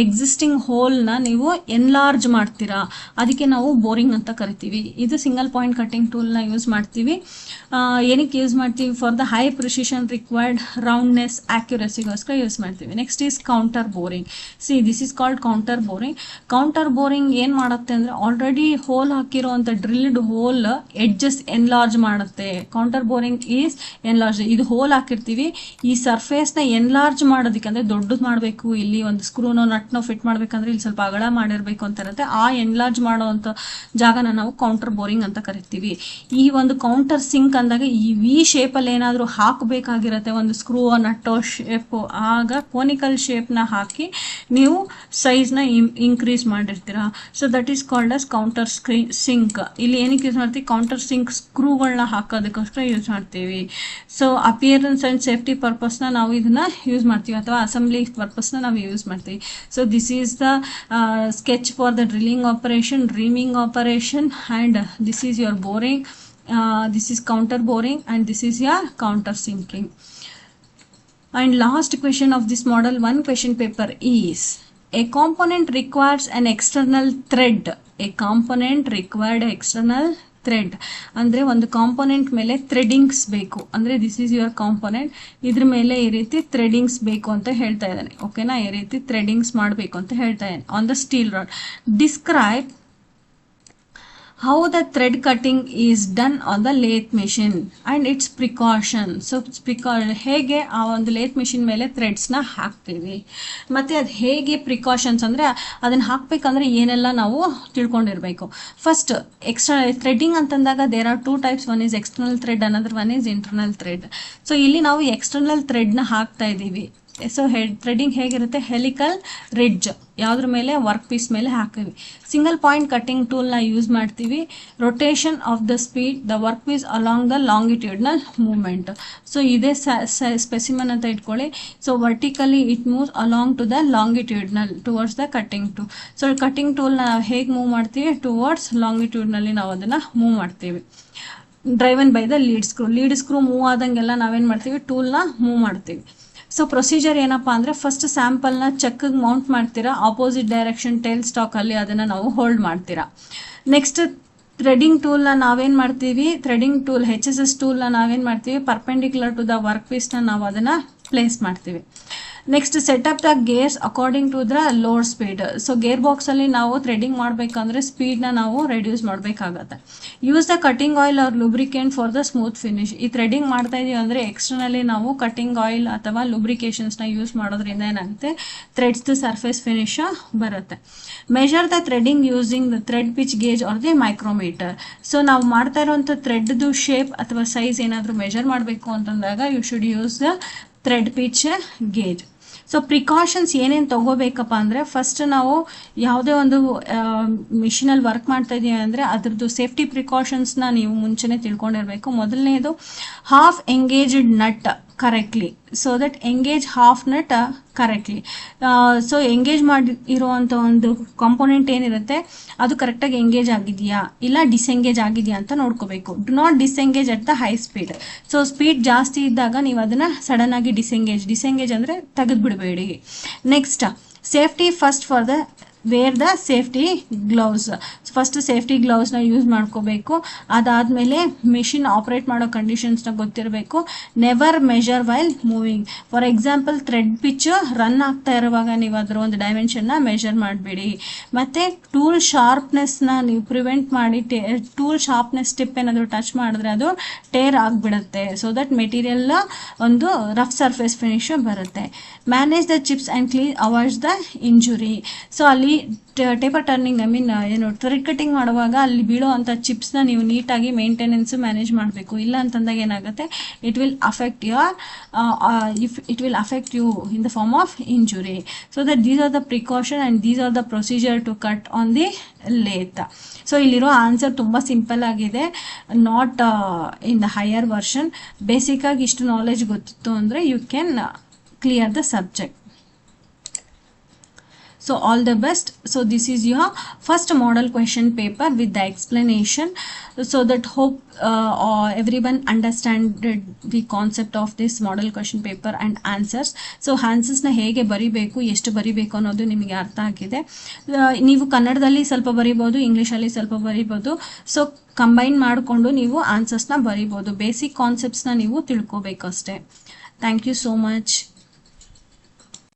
ಎಕ್ಸಿಸ್ಟಿಂಗ್ ಹೋಲ್ನ ನೀವು ಎನ್ಲಾರ್ಜ್ ಮಾಡ್ತೀರಾ, ಅದಕ್ಕೆ ನಾವು ಬೋರಿಂಗ್ ಅಂತ ಕರಿತೀವಿ. ಇದು ಸಿಂಗಲ್ ಪಾಯಿಂಟ್ ಕಟ್ಟಿಂಗ್ ಟೂಲ್ನ ಯೂಸ್ ಮಾಡ್ತೀವಿ. ಏನಕ್ಕೆ ಯೂಸ್ ಮಾಡ್ತೀವಿ? For the high precision required roundness, ಆಕ್ಯುರಸಿಗೋಸ್ಕರ ಯೂಸ್ ಮಾಡ್ತೀವಿ. Next is counter boring. See this is called counter boring. Counter boring ಏನು ಮಾಡುತ್ತೆ ಅಂದರೆ ಆಲ್ರೆಡಿ ಹೋಲ್ ಹಾಕಿರೋ ಅಂತ ಡ್ರಿಲ್ಡ್ ಹೋಲ್ ಎಡ್ಜಸ್ ಎನ್ಲಾರ್ಜ್ ಮಾಡುತ್ತೆ. Counter boring is enlarge. ಇದು ಹೋಲ್ ಹಾಕಿರ್ತೀವಿ, ಈ ಸರ್ಫೇಸ್ನ ಎನ್ಲಾರ್ಜ್ ಮಾಡೋದಕ್ಕೆ ಅಂದರೆ ದೊಡ್ಡದು ಮಾಡಬೇಕು, ಇಲ್ಲಿ ಒಂದು ಸ್ಕ್ರೂನೋ ನಟ್ನೋ ಫಿಟ್ ಮಾಡಬೇಕಂದ್ರೆ ಇಲ್ಲಿ ಸ್ವಲ್ಪ ಅಗಲ ಮಾಡಿರಬೇಕು ಅಂತ ಇರುತ್ತೆ. ಆ ಎನ್ಲಾರ್ಜ್ ಮಾಡೋವಂಥ ಜಾಗನ ನಾವು ಕೌಂಟರ್ ಬೋರಿಂಗ್ ಅಂತ ಕರಿತೀವಿ. ಈ ಒಂದು ಕೌಂಟರ್ ಸಿಂಕ್ ಅಂದಾಗ ಈ ವಿ ಶೇಪಲ್ಲಿ ಏನಾದರೂ ಹಾಕಬೇಕಾಗಿರುತ್ತೆ, ಒಂದು ಸ್ಕ್ರೂ ನಟ್ಟೋ ಶೇಪು, ಆಗ ಕೋನಿಕಲ್ ಶೇಪ್ನ ಹಾಕಿ ನೀವು ಸೈಜ್ನ ಇನ್ಕ್ರೀಸ್ ಮಾಡಿರ್ತೀರಾ. So that is called as counter sink. ಇಲ್ಲಿ ಏನಕ್ಕೆ ಯೂಸ್ ಮಾಡ್ತೀವಿ? ಕೌಂಟರ್ ಸಿಂಕ್ ಸ್ಕ್ರೂಗಳನ್ನ ಹಾಕೋದಕ್ಕೋಸ್ಕರ ಯೂಸ್ ಮಾಡ್ತೀವಿ. ಸೊ ಅಪಿಯರೆನ್ಸ್ ಆ್ಯಂಡ್ ಸೇಫ್ಟಿ ಪರ್ಪಸ್ನ ನಾವು ಇದನ್ನ ಯೂಸ್ ಮಾಡ್ತೀವಿ, ಅಥವಾ ಅಸೆಂಬ್ಲಿ ಪರ್ಪಸ್ನ ನಾವು ಯೂಸ್ ಮಾಡ್ತೀವಿ. So this is the sketch for the drilling operation, reaming operation, and this is your boring. This is counter boring and this is your counter sinking. And last question of this model 1 question paper is, a component requires an external thread. A component required external thread ಅಂದರೆ ಒಂದು component ಮೇಲೆ ಥ್ರೆಡಿಂಗ್ಸ್ ಬೇಕು. ಅಂದರೆ this is your component, ಇದ್ರ ಮೇಲೆ ಈ ರೀತಿ ಥ್ರೆಡಿಂಗ್ಸ್ ಬೇಕು ಅಂತ ಹೇಳ್ತಾ ಇದ್ದಾನೆ. ಓಕೆನಾ? ಈ ರೀತಿ ಥ್ರೆಡಿಂಗ್ಸ್ ಮಾಡಬೇಕು ಅಂತ ಹೇಳ್ತಾ ಇದ್ದಾನೆ on the steel rod. Describe how the thread cutting is done on the lathe machine and its precaution. So ಹೇಗೆ ಆ ಒಂದು ಲೇತ್ ಮಿಷಿನ್ ಮೇಲೆ ಥ್ರೆಡ್ಸ್ನ ಹಾಕ್ತೀವಿ, ಮತ್ತು ಅದು ಹೇಗೆ ಪ್ರಿಕಾಷನ್ಸ್ ಅಂದರೆ ಅದನ್ನು ಹಾಕಬೇಕಂದ್ರೆ ಏನೆಲ್ಲ ನಾವು ತಿಳ್ಕೊಂಡಿರಬೇಕು. ಫಸ್ಟ್ ಥ್ರೆಡ್ಡಿಂಗ್ ಅಂತಂದಾಗ there are 2 types. One is external thread, another one is internal thread. So ಇಲ್ಲಿ ನಾವು ಎಕ್ಸ್ಟರ್ನಲ್ ಥ್ರೆಡ್ನ ಹಾಕ್ತಾ ಇದ್ದೀವಿ. ಸೊ ಥ್ರೆಡಿಂಗ್ ಹೇಗಿರುತ್ತೆ? ಹೆಲಿಕಲ್ ರಿಡ್ಜ್ ಯಾವುದ್ರ ಮೇಲೆ? ವರ್ಕ್ ಪೀಸ್ ಮೇಲೆ ಹಾಕ್ತೀವಿ. ಸಿಂಗಲ್ ಪಾಯಿಂಟ್ ಕಟ್ಟಿಂಗ್ ಟೂಲ್ನ ಯೂಸ್ ಮಾಡ್ತೀವಿ. Rotation of the speed the work piece along the longitudinal movement. So ಇದೇ ಸ್ಪೆಸಿಮನ್ ಅಂತ ಇಟ್ಕೊಳ್ಳಿ. So vertically it moves along to the longitudinal towards the cutting tool. So cutting ಟೂಲ್ನ ನಾವು ಹೇಗೆ move ಮಾಡ್ತೀವಿ? Towards ಲಾಂಗಿಟ್ಯೂಡ್ನಲ್ಲಿ ನಾವು ಅದನ್ನು ಮೂವ್ ಮಾಡ್ತೀವಿ. Driven by the lead screw move ಆದಂಗೆಲ್ಲ ನಾವೇನು ಮಾಡ್ತೀವಿ? ಟೂಲ್ನ ಮೂವ್ ಮಾಡ್ತೀವಿ. ಸೊ ಪ್ರೊಸೀಜರ್ ಏನಪ್ಪ ಅಂದರೆ, ಫಸ್ಟ್ ಸ್ಯಾಂಪಲ್ನ ಚಕ್ಕಿಗೆ ಮೌಂಟ್ ಮಾಡ್ತೀರಾ, ಆಪೋಸಿಟ್ ಡೈರೆಕ್ಷನ್ ಟೇಲ್ ಸ್ಟಾಕಲ್ಲಿ ಅದನ್ನು ನಾವು ಹೋಲ್ಡ್ ಮಾಡ್ತೀರಾ. ನೆಕ್ಸ್ಟ್ ಥ್ರೆಡಿಂಗ್ ಟೂಲ್ನ ನಾವೇನು ಮಾಡ್ತೀವಿ, ಥ್ರೆಡಿಂಗ್ ಟೂಲ್ HSS ಟೂಲ್ನ ನಾವೇನು ಮಾಡ್ತೀವಿ, ಪರ್ಪೆಂಡಿಕ್ಯುಲರ್ ಟು ದ ವರ್ಕ್ ಪೀಸ್ನ ನಾವು ಅದನ್ನು ಪ್ಲೇಸ್ ಮಾಡ್ತೀವಿ. Next setup the gears according to the load speed. So gear ಬಾಕ್ಸಲ್ಲಿ ನಾವು ಥ್ರೆಡಿಂಗ್ ಮಾಡಬೇಕಂದ್ರೆ ಸ್ಪೀಡ್ನ ನಾವು ರೆಡ್ಯೂಸ್ ಮಾಡಬೇಕಾಗತ್ತೆ. Use the cutting oil or lubricant for the smooth finish. ಈ ಥ್ರೆಡಿಂಗ್ ಮಾಡ್ತಾ ಇದೀವಿ ಅಂದರೆ ಎಕ್ಸ್ಟರ್ನಲ್ಲಿ ನಾವು ಕಟಿಂಗ್ ಆಯಿಲ್ ಅಥವಾ ಲುಬ್ರಿಕೇಶನ್ಸ್ನ ಯೂಸ್ ಮಾಡೋದ್ರಿಂದ ಏನಾಗುತ್ತೆ, ಥ್ರೆಡ್ಸ್ದು ಸರ್ಫೇಸ್ ಫಿನಿಶ್ ಬರುತ್ತೆ. Measure the threading using the thread pitch gauge or the micrometer. So ನಾವು ಮಾಡ್ತಾ ಇರೋವಂಥ ಥ್ರೆಡ್ದು ಶೇಪ್ ಅಥವಾ ಸೈಜ್ ಏನಾದರೂ ಮೆಷರ್ ಮಾಡಬೇಕು ಅಂತಂದಾಗ you should use the thread pitch gauge. So precautions ಏನೇನು ತಗೋಬೇಕಪ್ಪ ಅಂದರೆ, ಫಸ್ಟ್ ನಾವು ಯಾವುದೇ ಒಂದು ಮಿಷಿನಲ್ಲಿ ವರ್ಕ್ ಮಾಡ್ತಾ ಇದ್ದೀವಿ ಅಂದರೆ ಅದ್ರದ್ದು ಸೇಫ್ಟಿ ಪ್ರಿಕಾಷನ್ಸ್ನ ನೀವು ಮುಂಚೆನೇ ತಿಳ್ಕೊಂಡಿರಬೇಕು. ಮೊದಲನೇದು half engaged nut correctly, so that engage half nut correctly. So engage ಮಾಡಿ ಇರೋವಂಥ ಒಂದು ಕಾಂಪೋನೆಂಟ್ ಏನಿರುತ್ತೆ ಅದು ಕರೆಕ್ಟಾಗಿ ಎಂಗೇಜ್ ಆಗಿದೆಯಾ ಇಲ್ಲ ಡಿಸೆಂಗೇಜ್ ಆಗಿದೆಯಾ ಅಂತ ನೋಡ್ಕೋಬೇಕು. Do not disengage at the high speed. So speed ಜಾಸ್ತಿ ಇದ್ದಾಗ ನೀವು ಅದನ್ನು ಸಡನ್ನಾಗಿ ಡಿಸೆಂಗೇಜ್ ಅಂದರೆ ತೆಗೆದು ಬಿಡಬೇಡಿ. Next safety first for the wear the safety gloves. First safety ಗ್ಲೌಸ್ನ ಯೂಸ್ ಮಾಡ್ಕೋಬೇಕು. ಅದಾದಮೇಲೆ ಮಿಷಿನ್ ಆಪ್ರೇಟ್ ಮಾಡೋ ಕಂಡೀಷನ್ಸ್ನ ಗೊತ್ತಿರಬೇಕು. Never measure while moving. For example thread pitch run ಆಗ್ತಾ ಇರುವಾಗ ನೀವು ಅದರ ಒಂದು ಡೈಮೆನ್ಷನ್ನ ಮೆಷರ್ ಮಾಡಬೇಡಿ. ಮತ್ತು ಟೂಲ್ ಶಾರ್ಪ್ನೆಸ್ನ ನೀವು ಪ್ರಿವೆಂಟ್ ಮಾಡಿ, ಟೂಲ್ ಶಾರ್ಪ್ನೆಸ್ ಟಿಪ್ ಏನಾದರೂ ಟಚ್ ಮಾಡಿದ್ರೆ ಅದು ಟೇರ್ ಆಗಿಬಿಡುತ್ತೆ. ಸೊ ದಟ್ ಮೆಟೀರಿಯಲ್ ಒಂದು ರಫ್ ಸರ್ಫೇಸ್ ಫಿನಿಶ್ ಬರುತ್ತೆ. Manage the chips and clean avoids the injury. So ಅಲ್ಲಿ ಟೇಪರ್ ಟರ್ನಿಂಗ್ ಏನು ಥ್ರೆಡ್ ಕಟಿಂಗ್ ಮಾಡುವಾಗ ಅಲ್ಲಿ ಬೀಳೋ ಅಂಥ ಚಿಪ್ಸ್ನ ನೀವು ನೀಟಾಗಿ ಮೇಂಟೆನೆನ್ಸ್ ಮ್ಯಾನೇಜ್ ಮಾಡಬೇಕು. ಇಲ್ಲ ಅಂತಂದಾಗ ಏನಾಗುತ್ತೆ, it will affect you in the form of injury. So that these are the precaution and these are the procedure to cut on the lathe. So ಇಲ್ಲಿರೋ ಆನ್ಸರ್ ತುಂಬ ಸಿಂಪಲ್ ಆಗಿದೆ, not in the higher version. ಬೇಸಿಕ್ಕಾಗಿ ಇಷ್ಟು knowledge ಗೊತ್ತಿತ್ತು ಅಂದರೆ you can clear the subject. So all the best. So this is your first model question paper with the explanation, so that hope everyone understood the concept of this model question paper and answers. So answers na hege baribeku, ಎಷ್ಟು ಬರಿಬೇಕು ಅನ್ನೋದು ನಿಮಗೆ ಅರ್ಥ ಆಗಿದೆ. ನೀವು ಕನ್ನಡದಲ್ಲಿ ಸ್ವಲ್ಪ ಬರಿಬೋದು, ಇಂಗ್ಲೀಷಲ್ಲಿ ಸ್ವಲ್ಪ ಬರಿಬೋದು. ಸೊ ಕಂಬೈನ್ ಮಾಡಿಕೊಂಡು ನೀವು ಆನ್ಸರ್ಸ್ನ ಬರಿಬೋದು. ಬೇಸಿಕ್ ಕಾನ್ಸೆಪ್ಟ್ಸ್ನ ನೀವು ತಿಳ್ಕೋಬೇಕಷ್ಟೇ. Thank you so much.